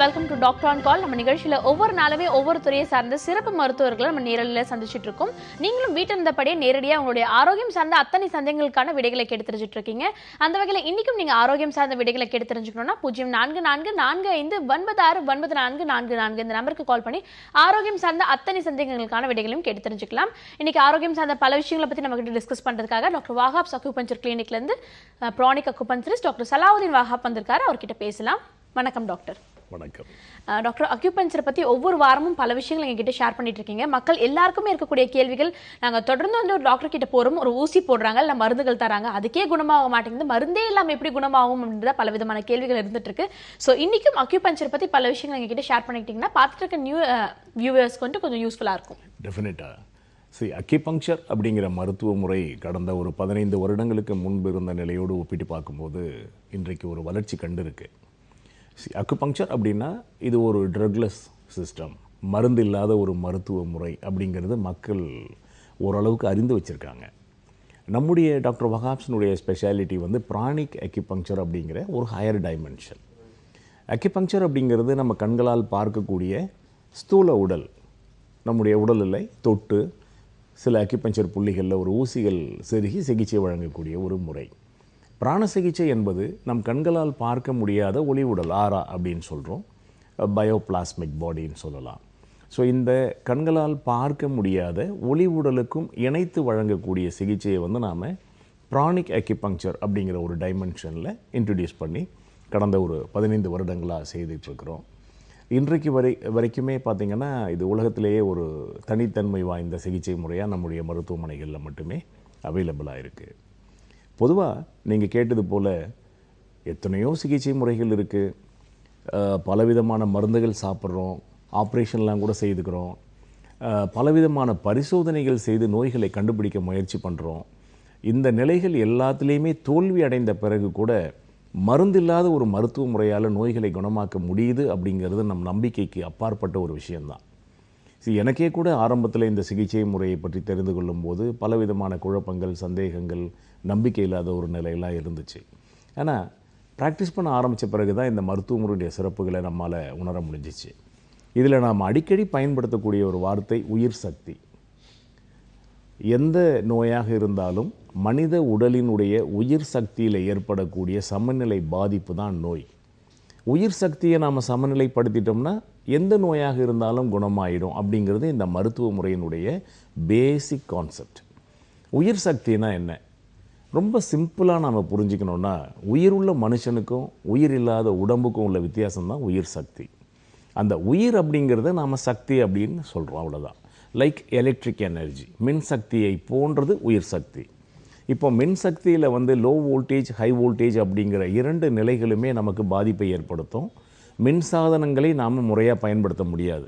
Welcome to doctor on கால். நம்ம நிகழ்ச்சியில ஒவ்வொரு நாளுமே ஒவ்வொரு துறையை சார்ந்த சிறப்பு மருத்துவர்களை நம்ம நேரடியில் சந்திச்சுட்டு இருக்கோம். நீங்களும் வீட்டில் இருந்தபடியே நேரடியாக உங்களுடைய ஆரோக்கியம் சார்ந்த அத்தனை சந்தேகங்களுக்கான விடைகளை கேட்டு தெரிஞ்சுட்டு இருக்கீங்க. அந்த வகையில் இன்னைக்கும் நீங்க ஆரோக்கியம் சார்ந்த விடைகளை கேட்டு தெரிஞ்சுக்கணும்னா 0444459444 இந்த நம்பருக்கு கால் பண்ணி ஆரோக்கியம் சார்ந்த அத்தனை சந்தேகங்களுக்கான விடைகளையும் கேட்டு தெரிஞ்சுக்கலாம். இன்னைக்கு ஆரோக்கியம் சார்ந்த பல விஷயங்களை பத்தி நம்ம கிட்ட டிஸ்கஸ் பண்றதுக்காக டாக்டர் வாஹாப் அக்குபஞ்சர் கிளினிக்ல இருந்து ப்ரானிக் அக்குபஞ்சரிஸ்ட் டாக்டர் சலாவுதீன் வாஹாப் வந்திருக்காரு. அவர்கிட்ட பேசலாம். வணக்கம் டாக்டர். வணக்கம் டாக்டர். அக்யூபஞ்சரை பற்றி ஒவ்வொரு வாரமும் பல விஷயங்கள் எங்ககிட்ட ஷேர் பண்ணிட்டு இருக்கீங்க. மக்கள் எல்லாருக்குமே இருக்கக்கூடிய கேள்விகள், நாங்கள் தொடர்ந்து வந்து ஒரு டாக்டர் கிட்ட போகிறோம், ஒரு ஊசி போடுறாங்க, இல்லை மருந்துகள் தராங்க, அதுக்கே குணமாக மாட்டேங்குது, மருந்தே இல்லாமல் எப்படி குணமாகும் அப்படின்றத பல விதமான கேள்விகள் இருந்துட்டு இருக்கு. ஸோ இன்னைக்கும் அக்யூபஞ்சர் பற்றி பல விஷயங்கள் எங்ககிட்ட ஷேர் பண்ணிக்கிட்டீங்கன்னா பார்த்துட்டு இருக்க நியூ வியூவர்ஸ்க்கு வந்து கொஞ்சம் யூஸ்ஃபுல்லாக இருக்கும். டெஃபினட்டாக அக்யூபங்க்சர் அப்படிங்கிற மருத்துவ முறை கடந்த ஒரு 15 வருடங்களுக்கு முன்பு இருந்த நிலையோடு ஒப்பிட்டு பார்க்கும்போது இன்றைக்கு ஒரு வளர்ச்சி கண்டு இருக்கு. அக்குபங்க்சர் அப்படின்னா இது ஒரு ட்ரக்லெஸ் சிஸ்டம், மருந்து இல்லாத ஒரு மருத்துவ முறை அப்படிங்கிறது மக்கள் ஓரளவுக்கு அறிந்து வச்சுருக்காங்க. நம்முடைய டாக்டர் வஹாப்ஸினுடைய ஸ்பெஷாலிட்டி வந்து ப்ரானிக் அக்யூபங்க்சர் அப்படிங்கிற ஒரு ஹையர் டைமென்ஷன். அக்யூபங்க்சர் அப்படிங்கிறது நம்ம கண்களால் பார்க்கக்கூடிய ஸ்தூல உடல், நம்முடைய உடலில் தொட்டு சில அக்யூபங்க்சர் புள்ளிகளில் ஒரு ஊசிகள் செருகி சிகிச்சை வழங்கக்கூடிய ஒரு முறை. பிராண சிகிச்சை என்பது நம் கண்களால் பார்க்க முடியாத ஒளி உடல், ஆரா அப்படின்னு சொல்கிறோம், பயோபிளாஸ்மிக் பாடின்னு சொல்லலாம். ஸோ இந்த கண்களால் பார்க்க முடியாத ஒளி உடலுக்கும் இணைத்து வழங்கக்கூடிய சிகிச்சையை வந்து நாம் ப்ரானிக் அக்யூபங்க்சர் அப்படிங்கிற ஒரு டைமென்ஷனில் இன்ட்ரடியூஸ் பண்ணி கடந்த ஒரு 15 வருடங்களாக செய்துட்ருக்குறோம். இன்றைக்கு வரைக்குமே பார்த்திங்கன்னா இது உலகத்திலேயே ஒரு தனித்தன்மை வாய்ந்த சிகிச்சை முறையாக நம்முடைய மருத்துவமனைகளில் மட்டுமே அவைலபிளாக இருக்குது. பொதுவாக நீங்கள் கேட்டது போல் எத்தனையோ சிகிச்சை முறைகள் இருக்குது, பலவிதமான மருந்துகள் சாப்பிட்றோம், ஆப்ரேஷன்லாம் கூட செய்துக்கிறோம், பலவிதமான பரிசோதனைகள் செய்து நோய்களை கண்டுபிடிக்க முயற்சி பண்ணுறோம். இந்த நிலைகள் எல்லாத்துலேயுமே தோல்வி அடைந்த பிறகு கூட மருந்தில்லாத ஒரு மருத்துவ முறையால் நோய்களை குணமாக்க முடியுது அப்படிங்கிறது நம் நம்பிக்கைக்கு அப்பாற்பட்ட ஒரு விஷயந்தான். எனக்கே கூட ஆரம்பத்தில் இந்த சிகிச்சை முறையை பற்றி தெரிந்து கொள்ளும்போது பலவிதமான குழப்பங்கள், சந்தேகங்கள், நம்பிக்கை இல்லாத ஒரு நிலையெல்லாம் இருந்துச்சு. ஆனால் ப்ராக்டிஸ் பண்ண ஆரம்பித்த பிறகு தான் இந்த மருத்துவ முறையுடைய சிறப்புகளை நம்மால் உணர முடிஞ்சிச்சு. இதில் நாம் அடிக்கடி பயன்படுத்தக்கூடிய ஒரு வார்த்தை உயிர் சக்தி. எந்த நோயாக இருந்தாலும் மனித உடலினுடைய உயிர் சக்தியில் ஏற்படக்கூடிய சமநிலை பாதிப்பு தான் நோய். உயிர் சக்தியை நாம் சமநிலைப்படுத்திட்டோம்னா எந்த நோயாக இருந்தாலும் குணமாயிடும் அப்படிங்கிறது இந்த மருத்துவ முறையினுடைய பேசிக் கான்செப்ட். உயிர் சக்தினா என்ன? ரொம்ப சிம்பிளாக நாம் புரிஞ்சுக்கணுன்னா, உயிருள்ள மனுஷனுக்கும் உயிர் இல்லாத உடம்புக்கும் உள்ள வித்தியாசம்தான் உயிர் சக்தி. அந்த உயிர் அப்படிங்கிறத நாம் சக்தி அப்படின்னு சொல்கிறோம், அவ்வளோதான். லைக் எலக்ட்ரிக் எனர்ஜி, மின் சக்தியை போன்றது உயிர் சக்தி. இப்போ மின்சக்தியில் வந்து லோ வோல்டேஜ், ஹை வோல்டேஜ் அப்படிங்கிற 2 நிலைகளுமே நமக்கு பாதிப்பை ஏற்படுத்தும். மின் சாதனங்களை நாம் முறையாக பயன்படுத்த முடியாது.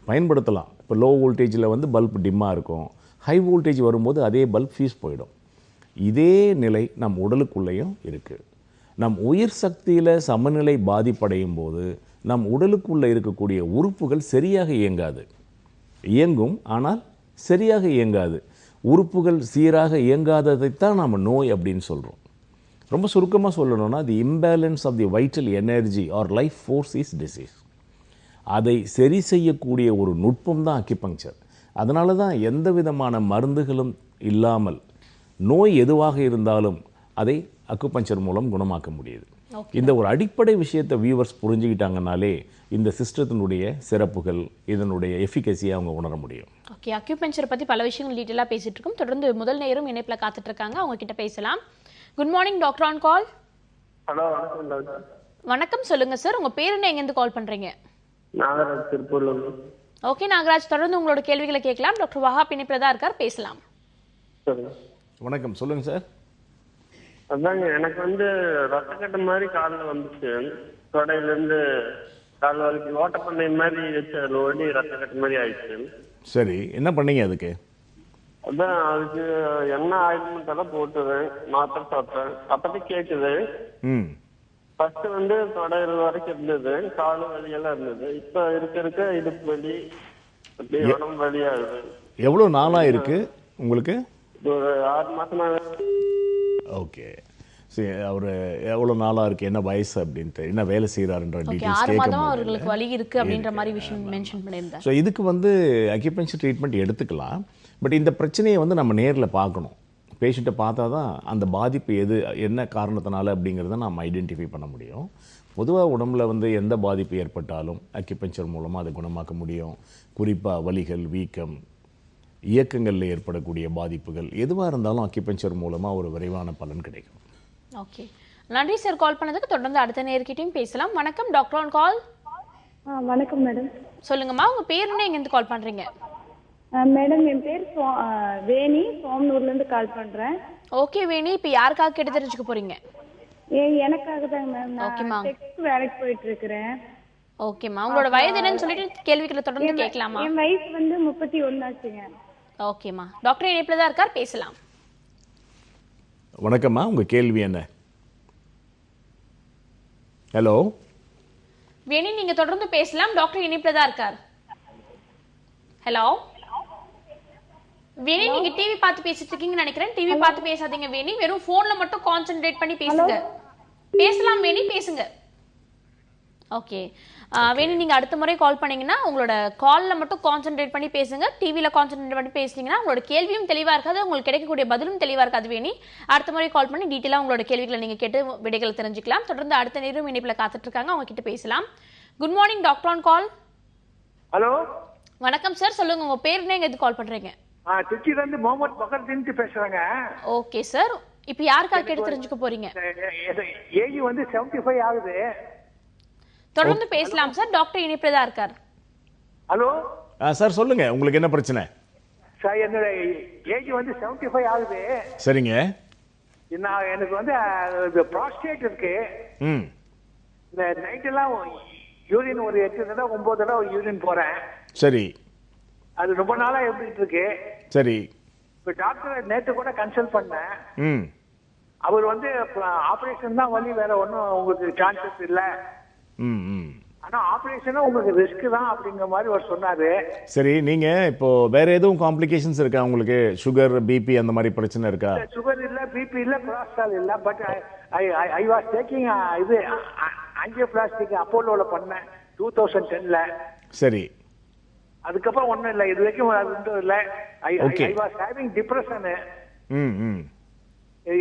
பயன்படுத்தலாம், இப்போ லோ வோல்டேஜில் வந்து பல்ப் டிம்மாக இருக்கும், ஹை வோல்டேஜ் வரும்போது அதே பல்ப் ஃபியூஸ் போயிடும். இதே நிலை நம் உடலுக்குள்ளேயும் இருக்குது. நம் உயிர் சக்தியில் சமநிலை பாதிப்படையும் போது நம் உடலுக்குள்ளே இருக்கக்கூடிய உறுப்புகள் சரியாக இயங்காது. இயங்கும், ஆனால் சரியாக இயங்காது. உறுப்புகள் சீராக இயங்காததைத்தான் நாம் நோய் அப்படின்னு சொல்கிறோம். ரொம்ப சுருக்கமாக சொல்லணும்னா, the imbalance of the vital energy or life force is disease. அதை சரி செய்யக்கூடிய ஒரு நுட்பம் தான் அக்யூபங்க்சர். அதனால தான் எந்த விதமான மருந்துகளும் இல்லாமல் நோய் எதுவாக இருந்தாலும் அதை அக்குபஞ்சர் மூலம் குணமாக்க முடியுது. இந்த ஒரு அடிப்படை விஷயத்தை வியூவர்ஸ் புரிஞ்சுக்கிட்டாங்கனாலே இந்த சிஸ்டத்தினுடைய சிறப்புகள், இதனுடைய எஃபிகசியை அவங்க உணர முடியும். ஓகே, அக்யூபஞ்சர் பற்றி பல விஷயங்கள் டீட்டெயிலாக பேசிட்டு இருக்கோம். தொடர்ந்து முதல் நேரம் இணைப்பில் காத்துட்டு இருக்காங்க, அவங்க கிட்ட பேசலாம். Good morning doctor on call. Hello, வணக்கம், சொல்லுங்க சார், உங்க பேர் என்ன, எங்கேருந்து கால் பண்றீங்க? நாகராஜ், திருப்பூர்ல. ஓகே நாகராஜ், தொடர்ந்து உங்களோட கேள்விகளை கேட்கலாம். டாக்டர் வஹாப் இணைப்பில் தான் இருக்கார், பேசலாம். வணக்கம், சொல்லுங்க சார். அதாங்க, எனக்கு வந்து ரத்தக்கட்டு மாதிரி காலில் வந்துச்சு. தொடையிலேருந்து கால் வரைக்கும் ஓட்டப்பண்ணை மாதிரி வச்சு அதில் ஓடி ரத்தக்கட்டு மாதிரி ஆயிடுச்சு. சரி, என்ன பண்ணீங்க அதுக்கு? அதான் அதுக்கு என்ன ஆயில்மெண்ட் எல்லாம் போட்டுவேன், மாத்திரை சாப்பிட்டேன். அப்போதைக்கு கேட்குது. ஃபர்ஸ்ட் வந்து தொடையில் வரைக்கும் இருந்தது, காலு வலியெல்லாம் இருந்தது. இப்ப இருக்க இடுப்பு வலி, அப்படியே உடம்பு வலியாகுது. எவ்வளோ நாளாக இருக்குது உங்களுக்கு? இது ஒரு 6 மாசமா. ஓகே, சரி. அவர் எவ்வளோ நாளாக இருக்குது, என்ன வயசு அப்படின்ட்டு, என்ன வேலை செய்கிறாருன்ற ஓகே, டீட்டெயில்ஸ் 6 மாதமா கேட்க அவர்களுக்கு வலி இருக்கு அப்படின்ற மாதிரி விஷயம் மென்ஷன் பண்ணியிருந்தேன். ஸோ இதுக்கு வந்து அக்யூபஞ்சர் ட்ரீட்மெண்ட் எடுத்துக்கலாம். பட் இந்த பிரச்சனையை வந்து நம்ம நேரில் பார்க்கணும். பேஷண்ட்டை பார்த்தா தான் அந்த பாதிப்பு என்ன காரணத்தினால அப்படிங்கிறத நம்ம ஐடென்டிஃபை பண்ண முடியும். பொதுவாக உடம்புல வந்து எந்த பாதிப்பு ஏற்பட்டாலும் அக்யூபஞ்சர் மூலமாக அதை குணமாக்க முடியும். குறிப்பாக வலிகள், வீக்கம், இயக்கங்களில் ஏற்படக்கூடிய பாதிப்புகள் எதுவாக இருந்தாலும் அக்யூபஞ்சர் மூலமாக ஒரு விரைவான பலன் கிடைக்கும். ஓகே, நன்றி சார் கால் பண்ணதுக்கு. தொடர்ந்து அடுத்த நேர்கிட்டையும் பேசலாம். வணக்கம், டாக்டர் ஆன் கால். வணக்கம் மேடம். சொல்லுங்கம்மா, உங்க பேர் என்ன, எங்கேருந்து கால் பண்றீங்க? மேடம், என் பேர் வேணி, சோமனூர்லேருந்து கால் பண்ணுறேன். ஓகே வேணி, இப்போ யாருக்காக கேட்டு தெரிஞ்சுக்க போறீங்க? எனக்காக தாங்க மேம். ஓகேம்மா. நான் டெக்ஸ்ட் வேலைக்கு போயிட்டு இருக்கிறேன். ஓகேம்மா, உங்களோட வயது என்னன்னு சொல்லிட்டு கேள்விகளை தொடர்ந்து கேட்கலாமா? என் வயசு வந்து 31 ஆச்சுங்க. ஓகேம்மா, டாக்டர் இணைப்புல தான் இருக்கார், பேசலாம். வணக்கம்மா, உங்கள் கேள்வி என்ன? ஹலோ வேணி, நீங்க தொடர்ந்து பேசலாம், டாக்டர் இணைப்புல தான் இருக்கார். ஹலோ வேணி, நீங்க டிவி பார்த்து பேசிட்டு இருக்கீங்கன்னு நினைக்கிறேன். டிவி பார்த்து பேசாதீங்க வேணி, வெறும் போன்ல மட்டும் கான்சென்ட்ரேட் பண்ணி பேசுங்க. பேசலாம் வேணி, பேசுங்க. ஓகே வேணி, நீங்க அடுத்த முறை கால் பண்ணீங்கன்னா உங்களோட கால்ல மட்டும் கான்சென்ட்ரேட் பண்ணி பேசுங்க. டிவில கான்சென்ட்ரேட் பண்ணி பேசுனீங்கன்னா உங்களோட கேள்வியும் தெளிவா இருக்காது, உங்களுக்கு கிடைக்கக்கூடிய பதிலும் தெளிவா இருக்காது. வேணி, அடுத்த முறை கால் பண்ணி டீட்டெயிலா உங்களோட கேள்விகளை நீங்க கேட்டு விடைகளை தெரிஞ்சுக்கலாம். தொடர்ந்து அடுத்த நேரம் இணைப்புல காத்துட்டு இருக்காங்க, அவங்க கிட்ட பேசலாம். Good morning, doctor on call. Hello, வணக்கம் சார், சொல்லுங்க உங்க பேர் என்ன, எங்க கால் பண்றீங்க? திருச்சியில இருந்து முகமது பக்கர்தீன் பேசுறேங்க. ஓகே சார், இப்போ யாருக்காக கேட்டு தெரிஞ்சுக்க போறீங்க? ஏஜ் வந்து 75 ஆகுது. தொடர்ந்து பேசலாம் சார், டாக்டர் இணைப்புல தான் இருக்கார். ஹலோ சார், சொல்லுங்க, உங்களுக்கு என்ன பிரச்சனை? சார், என்னோட ஏஜ் வந்து 75 ஆகுது. சரிங்க. எனக்கு வந்து ப்ராஸ்டேட் இருக்கு. ம். இந்த நைட் எல்லாம் யூரின் ஒரு 8 தடவை 9 தடவை யூரின் போறேன். சரி. அது ரொம்ப நாளா இருந்துட்டு இருக்கு. சரி. இப்ப டாக்டர் நேற்று கூட கன்சல்ட் பண்ணேன். ம். அவர் வந்து ஆபரேஷன் தான் வழி, வேற ஒன்றும் உங்களுக்கு சான்சஸ் இல்லை. ம். ம். ஆனா ஆபரேஷனும் உங்களுக்கு ரிஸ்க் தான் அப்படிங்கிற மாதிரி அவர் சொன்னாரு. சரி, நீங்க இப்போ வேற எதுவும் காம்ப்ளிகேஷன்ஸ் இருக்கா உங்களுக்கு? சுகர், பிபி அந்த மாதிரி பிரச்சனை இருக்கா? சுகர் இல்ல, பிபி இல்ல, கொலஸ்ட்ரால் இல்ல. பட் ஐ வாஸ் டேக்கிங் இது ஆஞ்சியோபிளாஸ்டிக் அப்போலோல பண்ணேன் 2010ல. சரி. அதுக்கப்புறம் ஒண்ணும் இல்ல, இது வரைக்கும் அது ஒன்றும் இல்ல. I was having depression. ம். ம்.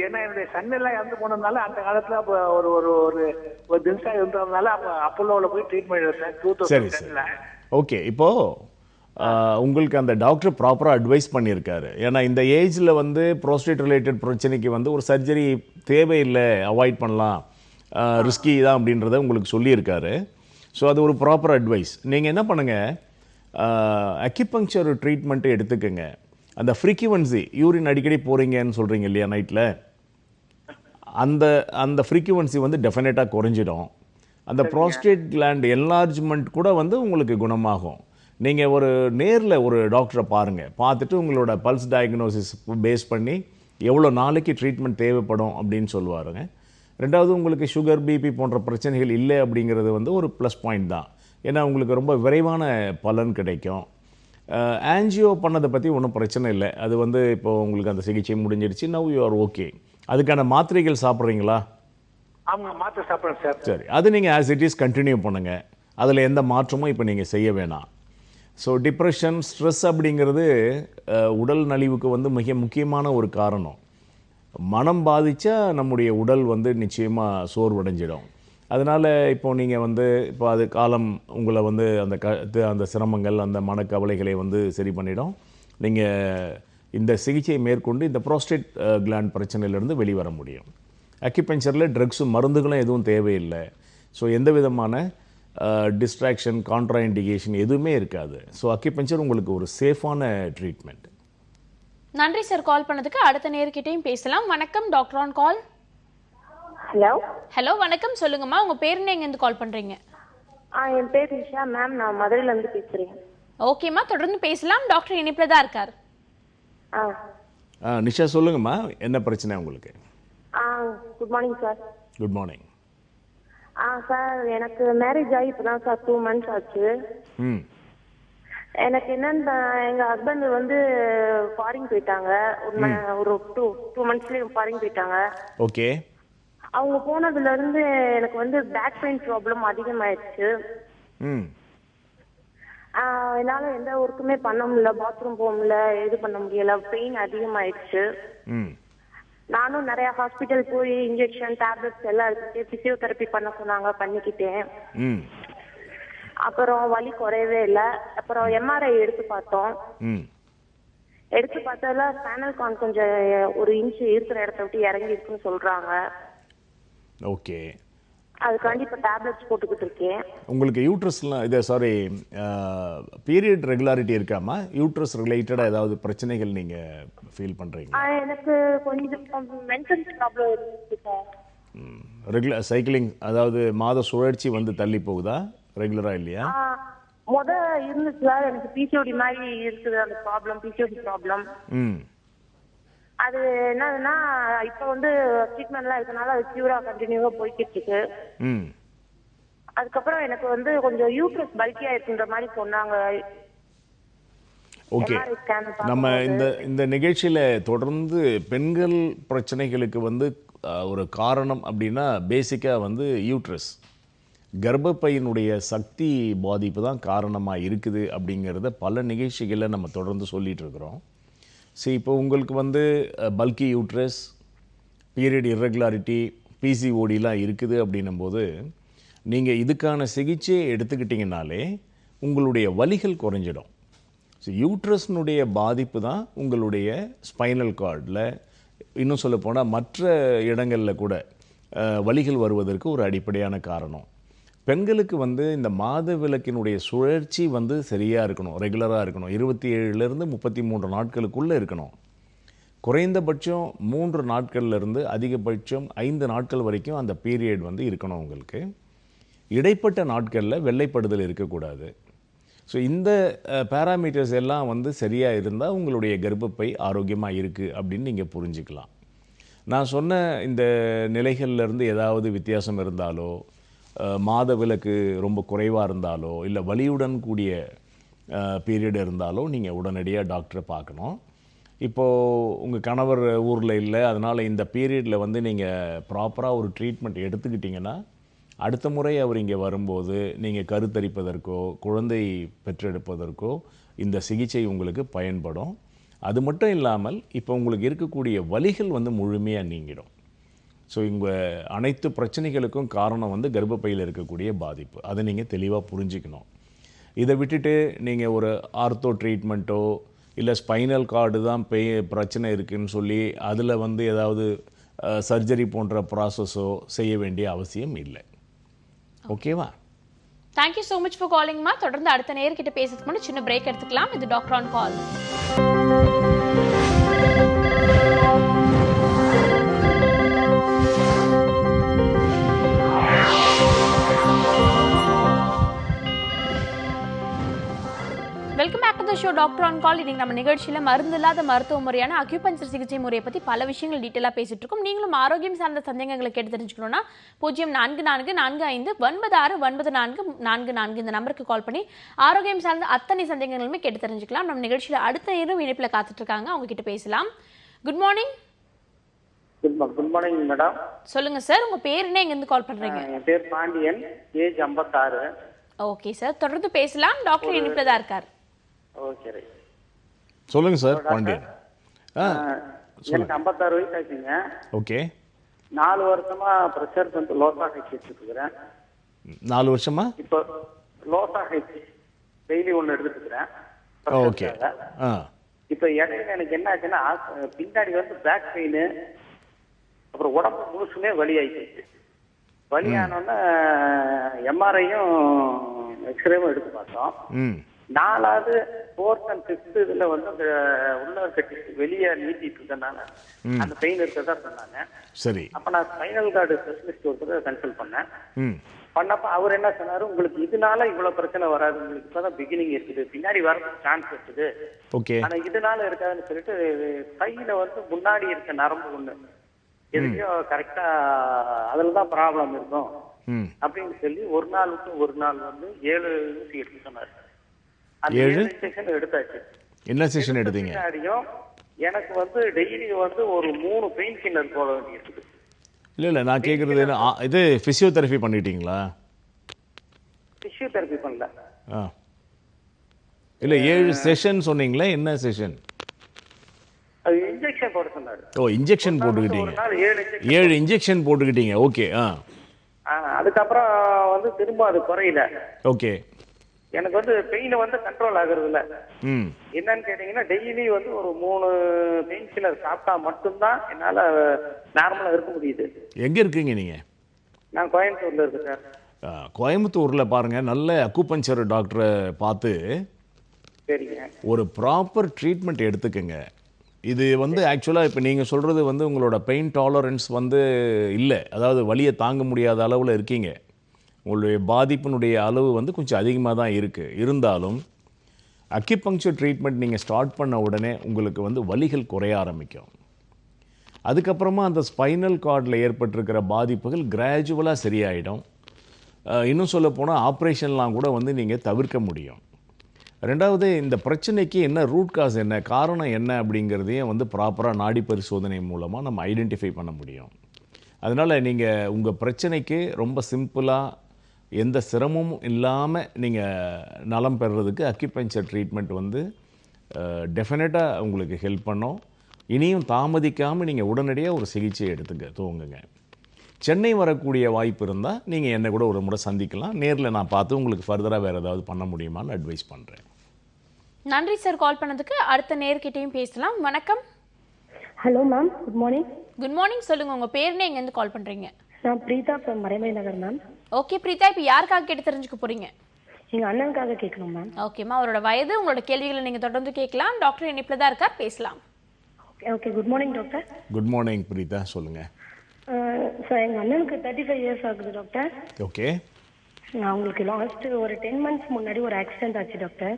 ஏன்னா என்னுடைய சன் எல்லாம் இறந்து போனதுனால அந்த காலத்துல ஒரு ஒரு ஒரு தினசா இருந்ததுனால அப்போலோல போய் ட்ரீட்மெண்ட் எடுத்தேன் சரி. 2010ல. ஓகே, இப்போ உங்களுக்கு அந்த டாக்டர் ப்ராப்பராக அட்வைஸ் பண்ணியிருக்காரு. ஏன்னா இந்த ஏஜில் வந்து ப்ரோஸ்டேட் ரிலேட்டட் பிரச்சனைக்கு வந்து ஒரு சர்ஜரி தேவையில்லை, அவாய்ட் பண்ணலாம், ரிஸ்கி தான் அப்படின்றத உங்களுக்கு சொல்லியிருக்காரு. ஸோ அது ஒரு ப்ராப்பர் அட்வைஸ். நீங்கள் என்ன பண்ணுங்கள், அக்யூபங்க்சர் ட்ரீட்மெண்ட்டு எடுத்துக்கோங்க. அந்த ஃப்ரீக்வன்சி, யூரின் அடிக்கடி போகிறீங்கன்னு சொல்கிறீங்க இல்லையா நைட்டில், அந்த ஃப்ரீக்வன்சி வந்து டெஃபினட்டாக குறைஞ்சிடும். அந்த ப்ரோஸ்டேட் கிளாண்ட் என்லார்ஜ்மெண்ட் கூட வந்து உங்களுக்கு குணமாகும். நீங்கள் நேரில் ஒரு டாக்டரை பாருங்கள். பார்த்துட்டு உங்களோட பல்ஸ் டயக்னோசிஸ் பேஸ் பண்ணி எவ்வளோ நாளைக்கு ட்ரீட்மெண்ட் தேவைப்படும் அப்படின்னு சொல்லுவாருங்க. ரெண்டாவது, உங்களுக்கு சுகர், பிபி போன்ற பிரச்சனைகள் இல்லை அப்படிங்கிறது வந்து ஒரு ப்ளஸ் பாயிண்ட் தான். ஏன்னா உங்களுக்கு ரொம்ப விரைவான பலன் கிடைக்கும். ஆன்ஜியோ பண்ணதை பற்றி ஒன்றும் பிரச்சனை இல்லை. அது வந்து இப்போ உங்களுக்கு அந்த சிகிச்சை முடிஞ்சிடுச்சு. Now you are okay. அதுக்கான மாத்திரைகள் சாப்பிட்றீங்களா? ஆமாம், மாத்திரை சாப்பிட்றேன் சார். சரி, அது நீங்கள் ஆஸ் இட் இஸ் கண்டினியூ பண்ணுங்கள். அதில் எந்த மாற்றமும் இப்போ நீங்கள் செய்ய வேணாம். ஸோ டிப்ரெஷன், ஸ்ட்ரெஸ் அப்படிங்கிறது உடல் நலிவுக்கு வந்து மிக முக்கியமான ஒரு காரணம். மனம் பாதித்தா நம்முடைய உடல் வந்து நிச்சயமாக சோர்வடைஞ்சிடும். அதனால் இப்போ நீங்கள் வந்து இப்போ அது காலம் உங்களை வந்து அந்த சிரமங்கள், அந்த மனக்கவலைகளை வந்து சரி பண்ணிடும். நீங்கள் இந்த சிகிச்சையை மேற்கொண்டு இந்த ப்ரோஸ்டேட் கிளாண்ட் பிரச்சனையிலேருந்து வெளிவர முடியும். அக்யூபஞ்சரில் ட்ரக்ஸும் மருந்துகளும் எதுவும் தேவையில்லை. ஸோ எந்த விதமான டிஸ்ட்ராக்ஷன், கான்ட்ராஇண்டிகேஷன் எதுவுமே இருக்காது. ஸோ அக்யூபஞ்சர் உங்களுக்கு ஒரு சேஃபான ட்ரீட்மெண்ட். நன்றி சார் கால் பண்ணதுக்கு. அடுத்த நேர்கிட்டையும் பேசலாம். வணக்கம், doctor on call. Hello. Hello, வணக்கம், சொல்லுங்கம்மா, உங்க பேர் என்ன, எங்கேருந்து கால் பண்றீங்க? என் பேர் நிஷா மேம், நான் மதுரையில இருந்து பேசுறேன். ஓகேம்மா, தொடர்ந்து பேசலாம், டாக்டர் இணைப்புல தான் இருக்கார். நிஷா, சொல்லுங்கம்மா, என்ன பிரச்சனை உங்களுக்கு? Good morning sir. Good morning. Sir எனக்கு மேரேஜ் ஆகி இப்பதான் சார் 2 months ஆச்சு. ம் எனக்கு என்னன்னு எங்க ஹஸ்பண்ட் வந்து ஃபாரின் போயிட்டாங்க. ஒரு 2 monthsலயே ஃபாரின் போயிட்டாங்க. ஓகே. அவங்க போனதுல இருந்து எனக்கு வந்து பேக் பெயின் ப்ராப்ளம் அதிகமாயிடுச்சு. ம் என்னால எந்த ஒர்க்குமே பண்ண முடியல, பாத்ரூம் போக முடியல, இது பண்ண முடியல, பெயின் அதிகமாயிடுச்சு. ம் நானும் நிறைய ஹாஸ்பிட்டல் போய் இன்ஜெக்ஷன் டேப்லெட்ஸ் எல்லாம் எடுத்துட்டு பிசியோதெரப்பி பண்ண சொன்னாங்க, பண்ணிக்கிட்டேன். ம் அப்புறம் வலி குறையவே இல்லை. அப்புறம் எம்ஆர்ஐ எடுத்து பார்த்தோம். ம் எடுத்து பார்த்ததுல ஸ்பைனல் கார்ட் கொஞ்சம் 1 inch இருக்கிற இடத்த விட்டு இறங்கி இருக்குன்னு சொல்றாங்க. ஓகே. அதுக்காண்டி இப்போ டேப்லெட்ஸ் போட்டுக்கிட்டு இருக்கேன். உங்களுக்கு யூட்ரஸ்லாம் பீரியட் ரெகுலாரிட்டி இருக்காமா? யூட்ரஸ் ரிலேட்டடாக ஏதாவது பிரச்சனைகள் நீங்கள் ஃபீல் பண்ணுறீங்க? எனக்கு கொஞ்சம் மென்டல் ப்ராப்ளம் இருக்கு சார். ரெகுலர் சைக்கிளிங், அதாவது மாத சுழற்சி வந்து தள்ளி போகுதா? ரெகுலராக இல்லையா? இருந்துச்சு சார். எனக்கு பிசிஓடி மாதிரி இருக்குது அந்த ப்ராப்ளம், பிசிஓடி ப்ராப்ளம். ம் அது என்னதுன்னா இப்போ வந்து ட்ரீட்மெண்ட்லாம் இருக்கனால அது கியூரா கண்டினியூவா போய்கிட்டு இருக்கு. ம் அதுக்கப்புறம் எனக்கு வந்து கொஞ்சம் யூட்ரஸ் பல்கியா இருக்குன்ற மாதிரி சொன்னாங்க. ஓகே. நம்ம இந்த நிகழ்ச்சியில் தொடர்ந்து பெண்கள் பிரச்சனைகளுக்கு வந்து ஒரு காரணம் அப்படின்னா பேசிக்காக வந்து யூட்ரஸ், கர்ப்பப்பையினுடைய சக்தி பாதிப்பு தான் காரணமாக இருக்குது அப்படிங்கிறத பல நிகழ்ச்சிகளில் நம்ம தொடர்ந்து சொல்லிகிட்டு இருக்கிறோம். சரி, இப்போ உங்களுக்கு வந்து பல்கி யூட்ரஸ், பீரியட் இர்ரெகுலாரிட்டி, பிசிஓடிலாம் இருக்குது அப்படின்னும்போது நீங்கள் இதுக்கான சிகிச்சையை எடுத்துக்கிட்டிங்கனாலே உங்களுடைய வலிகள் குறைஞ்சிடும். ஸோ யூட்ரஸ்னுடைய பாதிப்பு தான் உங்களுடைய ஸ்பைனல் கார்டில், இன்னும் சொல்லப்போனால் மற்ற இடங்களில் கூட வலிகள் வருவதற்கு ஒரு அடிப்படையான காரணம். பெண்களுக்கு வந்து இந்த மாத விலக்கினுடைய சுழற்சி வந்து சரியாக இருக்கணும், ரெகுலராக இருக்கணும். 27லேருந்து 33 நாட்களுக்குள்ளே இருக்கணும். குறைந்தபட்சம் 3 நாட்கள்லேருந்து அதிகபட்சம் 5 நாட்கள் வரைக்கும் அந்த பீரியட் வந்து இருக்கணும் உங்களுக்கு. இடைப்பட்ட நாட்களில் வெள்ளைப்படுதல் இருக்கக்கூடாது. ஸோ இந்த பேராமீட்டர்ஸ் எல்லாம் வந்து சரியாக இருந்தால் உங்களுடைய கர்ப்பப்பை ஆரோக்கியமாக இருக்குது அப்படின்னு நீங்கள் புரிஞ்சுக்கலாம். நான் சொன்ன இந்த நிலைகள்லேருந்து ஏதாவது வித்தியாசம் இருந்தாலோ, மாத விலக்கு ரொம்ப குறைவாக இருந்தாலோ, இல்லை வலியுடன் கூடிய பீரியட் இருந்தாலோ நீங்கள் உடனடியாக டாக்டரை பார்க்கணும். இப்போது உங்கள் கணவர் ஊரில் இல்லை, அதனால் இந்த பீரியடில் வந்து நீங்கள் ப்ராப்பராக ஒரு ட்ரீட்மெண்ட் எடுத்துக்கிட்டிங்கன்னா அடுத்த முறை அவர் இங்கே வரும்போது நீங்கள் கருத்தரிப்பதற்கோ குழந்தை பெற்றெடுப்பதற்கோ இந்த சிகிச்சை உங்களுக்கு பயன்படும். அது மட்டும் இல்லாமல் இப்போ உங்களுக்கு இருக்கக்கூடிய வலிகள் வந்து முழுமையாக நீங்கிடும். ஸோ இங்கே அனைத்து பிரச்சனைகளுக்கும் காரணம் வந்து கர்ப்பப்பையில் இருக்கக்கூடிய பாதிப்பு. அதை நீங்கள் தெளிவாக புரிஞ்சுக்கணும். இதை விட்டுட்டு நீங்கள் ஒரு ஆர்த்தோ ட்ரீட்மெண்ட்டோ இல்லை ஸ்பைனல் கார்டு தான் பிரச்சனை இருக்குதுன்னு சொல்லி அதில் வந்து ஏதாவது சர்ஜரி போன்ற ப்ராசஸோ செய்ய வேண்டிய அவசியம் இல்லை. ஓகேவா? தேங்க்யூ ஸோ மச் ஃபார் காலிங்மா. தொடர்ந்து அடுத்த நேர்கிட்ட பேசுறதுக்கு முன்னாடி சின்ன பிரேக் எடுத்துக்கலாம். இது doctor on call. Welcome back to the show doctor on call. இன்னைக்கு நம்ம நிகழ்ச்சியில் மருந்து இல்லாத மருத்துவ முறையான அக்யூபஞ்சர் சிகிச்சை முறையை பற்றி பல விஷயங்கள் டீட்டெயிலாக பேசிட்டு இருக்கோம். நீங்களும் ஆரோக்கியம் சார்ந்த சந்தேகங்களை கேட்டு தெரிஞ்சுக்கணும்னா 0444459444 இந்த நம்பருக்கு கால் பண்ணி ஆரோக்கியம் சார்ந்த அத்தனை சந்தேகங்களுமே கேட்டு தெரிஞ்சுக்கலாம். நம்ம நிகழ்ச்சியில் அடுத்த நேரம் இணைப்பில் காத்துட்டு இருக்காங்க, அவங்க கிட்ட பேசலாம். Good morning. Good morning madam. சொல்லுங்க சார், உங்க பேர் என்ன, எங்க இருந்து கால் பண்றீங்க? என் பேர் பாண்டியன், ஏஜ் 56. ஓகே சார், தொடர்ந்து பேசலாம். டாக்டர் இணைப்பில் தான் இருக்கார். ஓகே. சொல்லுங்க சார் பாண்டியன். எனக்கு 56 வயசு ஆச்சுங்க. ஓகே. 4 வருஷமா ப்ரெஷர் வந்து லோசா ஹெச் எடுத்துக்கிறேன். 4 வருஷமா இப்போ லோசா ஹெச் டெய்லி ஒன்று எடுத்துக்கிறேன். ஓகே. இப்போ இடையில எனக்கு என்ன ஆச்சுன்னா பின்னாடி வந்து பேக் பெயின், அப்புறம் உடம்பு முழுசுமே வலி ஆயிடுச்சு. வலியானோன்னா எம்ஆர்ஐயும் எக்ஸ்ரேவும் எடுத்து பார்த்தோம். 4வது 4th and 5th இதுல வந்து அந்த உள்ள கட்டி வெளியே நீட்டிட்டு இருக்கனால அந்த பெயின் இருக்கதா சொன்னாங்க. சரி. அப்ப நான் ஸ்பைனல் கார்டு ஸ்பெஷலிஸ்ட் ஒருத்தர் கன்சல்ட் பண்ணேன். பண்ணப்ப அவர் என்ன சொன்னாரு, உங்களுக்கு இதனால இவ்வளவு பிரச்சனை வராது, உங்களுக்கு இப்பதான் பிகினிங் இருக்குது, பின்னாடி வர சான்ஸ் இருக்குது, ஆனா இதனால இருக்காதுன்னு சொல்லிட்டு கையில வந்து முன்னாடி இருக்க நரம்பு ஒண்ணு எதுக்கையோ கரெக்டா அதுலதான் ப்ராப்ளம் இருக்கும், அப்படின்னு சொல்லி ஒரு நாள் விட்டு ஒரு நாள் வந்து 7 ஊசி எடுக்க சொன்னாரு. அந்த 7 இன்ஜெக்ஷன் எடுத்தாச்சு. என்ன செஷன் எடுத்தீங்க? பின்னாடியும் எனக்கு வந்து டெய்லி வந்து ஒரு 3 பெயின் கில்லர் போட வேண்டியிருக்குது. இல்லை நான் கேட்குறது என்ன, இது ஃபிசியோதெரபி பண்ணிட்டீங்களா? பிசியோதெரபி பண்ணல. ஆ இல்லை 7 செஷன் சொன்னீங்களே, என்ன செஷன்? அது இன்ஜெக்ஷன் போட சொன்னாரு. ஓ இன்ஜெக்ஷன் ஒரு போட்டுக்கிட்டீங்க. நாள் 7 இன்ஜெக்ஷன். 7 இன்ஜெக்ஷன் போட்டுக்கிட்டீங்க. ஓகே. அதுக்கப்புறம் வந்து திரும்ப அது குறையல. ஓகே. எனக்கு வந்து பெயின் வந்து கண்ட்ரோல் ஆகுறது இல்ல. என்னன்னு கேட்டீங்கன்னா டெய்லி வந்து ஒரு 3 பெயின் கில்லர் சாப்பிட்டா மட்டும்தான் என்னால நார்மலா இருக்க முடியுது. எங்கே இருக்கீங்க நீங்கள்? நான் கோயம்புத்தூர்ல இருக்கேன் சார். கோயம்புத்தூரில் பாருங்கள், நல்ல அக்குபஞ்சர் டாக்டரை பார்த்து சரிங்க. ஒரு ப்ராப்பர் ட்ரீட்மெண்ட் எடுத்துக்கங்க. இது வந்து ஆக்சுவலாக இப்போ நீங்கள் சொல்கிறது வந்து உங்களோட பெயின் டாலரன்ஸ் வந்து இல்லை, அதாவது வலியை தாங்க முடியாத அளவில் இருக்கீங்க. உங்களுடைய பாதிப்பினுடைய அளவு வந்து கொஞ்சம் அதிகமாக தான் இருக்குது. இருந்தாலும் அக்கிபங்க்சர் ட்ரீட்மெண்ட் நீங்கள் ஸ்டார்ட் பண்ண உடனே உங்களுக்கு வந்து வலிகள் குறைய ஆரம்பிக்கும். அதுக்கப்புறமா அந்த ஸ்பைனல் கார்டில் ஏற்பட்டிருக்கிற பாதிப்புகள் கிராஜுவலாக சரியாயிடும். இன்னும் சொல்லப்போனால் ஆப்ரேஷன்லாம் கூட வந்து நீங்கள் தவிர்க்க முடியும். ரெண்டாவது, இந்த பிரச்சனைக்கு என்ன ரூட் காஸ், என்ன காரணம் என்ன அப்படிங்கிறதையும் வந்து ப்ராப்பராக நாடி பரிசோதனை மூலமாக நம்ம ஐடென்டிஃபை பண்ண முடியும். அதனால் நீங்கள் உங்கள் பிரச்சனைக்கு ரொம்ப சிம்பிளாக எந்த சிரமமும் இல்லாமல் நீங்கள் நலம் பெறுறதுக்கு அக்கிபஞ்சர் ட்ரீட்மெண்ட் வந்து டெஃபினட்டாக உங்களுக்கு ஹெல்ப் பண்ணோம். இனியும் தாமதிக்காமல் நீங்கள் உடனடியாக ஒரு சிகிச்சை துவங்குங்க. சென்னை வரக்கூடிய வாய்ப்பு இருந்தால் நீங்கள் என்னை கூட ஒரு முறை சந்திக்கலாம். நேரில் நான் பார்த்து உங்களுக்கு ஃபர்தராக வேறு ஏதாவது பண்ண முடியுமான்னு அட்வைஸ் பண்ணுறேன். நன்றி சார் கால் பண்ணதுக்கு. அடுத்த நேர்கிட்டையும் பேசலாம். வணக்கம். Hello ma'am, good morning. Good morning. சொல்லுங்க, உங்க பேர்னே எங்கேருந்து கால் பண்றீங்க? நான் Preetha from Maraimalai Nagar ma'am. Okay Preetha, இப்போ யாருக்காக கேட்டு தெரிஞ்சுக்க போறீங்க? எங்க அண்ணனுக்காக கேட்கணும் மேம். ஓகேம்மா, அவரோட வயது, உங்களோட கேள்விகளை நீங்க தொடர்ந்து கேட்கலாம். டாக்டர் இணைப்பில் தான் இருக்கார், பேசலாம். Okay, good morning doctor. Good morning Preetha, சொல்லுங்கள். சார், எங்கள் அண்ணனுக்கு 35 இயர்ஸ் ஆகுது டாக்டர். ஓகே. அவங்களுக்கு லாஸ்ட் ஒரு 10 மந்த்ஸ் முன்னாடி ஒரு ஆக்சிடென்ட் ஆச்சு டாக்டர்.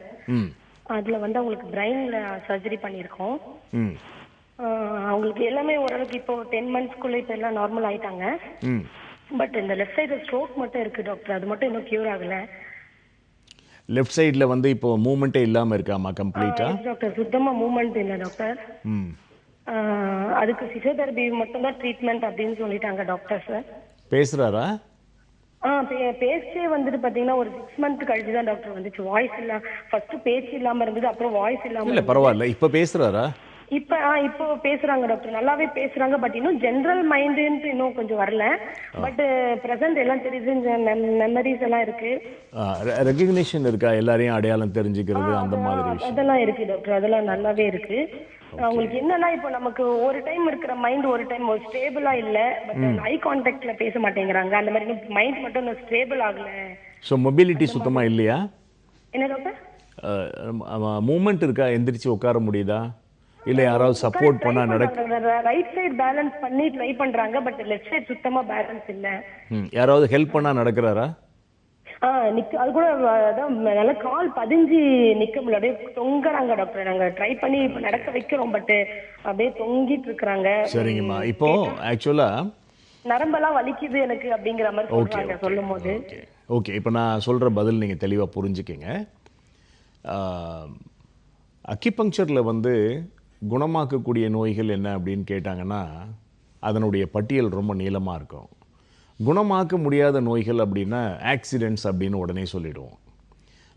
அதில் வந்து அவங்களுக்கு பிரெயினில் சர்ஜரி பண்ணியிருக்கோம். அவங்களுக்கு எல்லாமே ஓரளவுக்கு இப்போ 10 மந்த்ஸ்க்குள்ளே இப்போ எல்லாம் நார்மல் ஆயிட்டாங்க. பட் இந்த லெஃப்ட் சைடு ஸ்ட்ரோக் மட்டும் இருக்குது டாக்டர், அது மட்டும் இன்னும் க்யூர் ஆகலை. லெஃப்ட் சைடில் வந்து இப்போ மூமெண்ட்டே இல்லாமல் இருக்காமா கம்ப்ளீட்டாக? டாக்டர் சுத்தமாக மூமெண்ட் இல்லை டாக்டர். அதுக்கு பிசியோதெரபி மட்டும் தான் ட்ரீட்மெண்ட் அப்படின்னு சொல்லிட்டாங்க டாக்டர். சார் பேசுறாரா? பேச்சே வந்துட்டு பாத்தீங்கன்னா ஒரு 6 மந்த் கழிச்சு தான் டாக்டர் வந்துச்சு. வாய்ஸ் இல்ல, ஃபர்ஸ்ட் பேச்சு இல்லாம இருந்தது, அப்புறம் வாய்ஸ் இல்லாம. இல்ல பரவாயில்ல, இப்ப பேசுறாரா? இப்போ பேசுறாங்க டாக்டர், நல்லாவே பேசுறாங்க. பட் இன்னும் ஜெனரல் மைண்டுன்னு இன்னும் கொஞ்சம் வரல. பட் பிரசன்ட் எல்லாம் தெரியுது, மெமரிஸ் எல்லாம் இருக்கு. ரெகக்னிஷன் இருக்கா, எல்லாரையும் அடையாளம் தெரிஞ்சுக்கிறது அந்த மாதிரி அதெல்லாம் இருக்கு டாக்டர், அதெல்லாம் நல்லாவே இருக்கு. அவங்களுக்கு என்னன்னா இப்போ நமக்கு ஒரு டைம் இருக்கிற மைண்ட் ஒரு டைம் ஸ்டேபிளா இல்ல. பட் ஐ கான்டாக்ட்ல பேச மாட்டேங்கிறாங்க. அந்த மாதிரி மைண்ட் மட்டும் ஸ்டேபிள் ஆகல. சோ மொபிலிட்டி சுத்தமா இல்லையா? என்ன டாக்டர்? மூவ்மெண்ட் இருக்கா, எந்திரிச்சு உட்கார முடியுதா, இல்ல யாராவது சப்போர்ட் பண்ணா ரைட் சைடு பேலன்ஸ் பண்ணி ட்ரை பண்றாங்க. பட் லெஃப்ட் சைடு சுத்தமா பேலன்ஸ் இல்ல. யாராவது ஹெல்ப் பண்ணா நடக்கறாரா? அது கூட அதான் நல்லா கால் பதிஞ்சு நிக்க முடியல, அப்படியே தொங்குறாங்க டாக்டர். நாங்க ட்ரை பண்ணி இப்ப நடக்க வைக்கிறோம், பட் அப்படியே தொங்கிட்டு இருக்காங்க. சரிங்கம்மா, இப்போ ஆக்சுவலா நரம்பெல்லாம் வலிக்குது எனக்கு அப்படிங்கிற மாதிரி சொல்றாங்க சொல்லும் போது. ஓகே, இப்போ நான் சொல்ற பதில் நீங்க தெளிவா புரிஞ்சுக்கங்க. அக்கிபங்க்சர்ல வந்து குணமாக்கக்கூடிய நோய்கள் என்ன அப்படின்னு கேட்டாங்கன்னா அதனுடைய பட்டியல் ரொம்ப நீளமாக இருக்கும். குணமாக்க முடியாத நோய்கள் அப்படின்னா ஆக்சிடென்ட்ஸ் அப்படின்னு உடனே சொல்லிடுவோம்.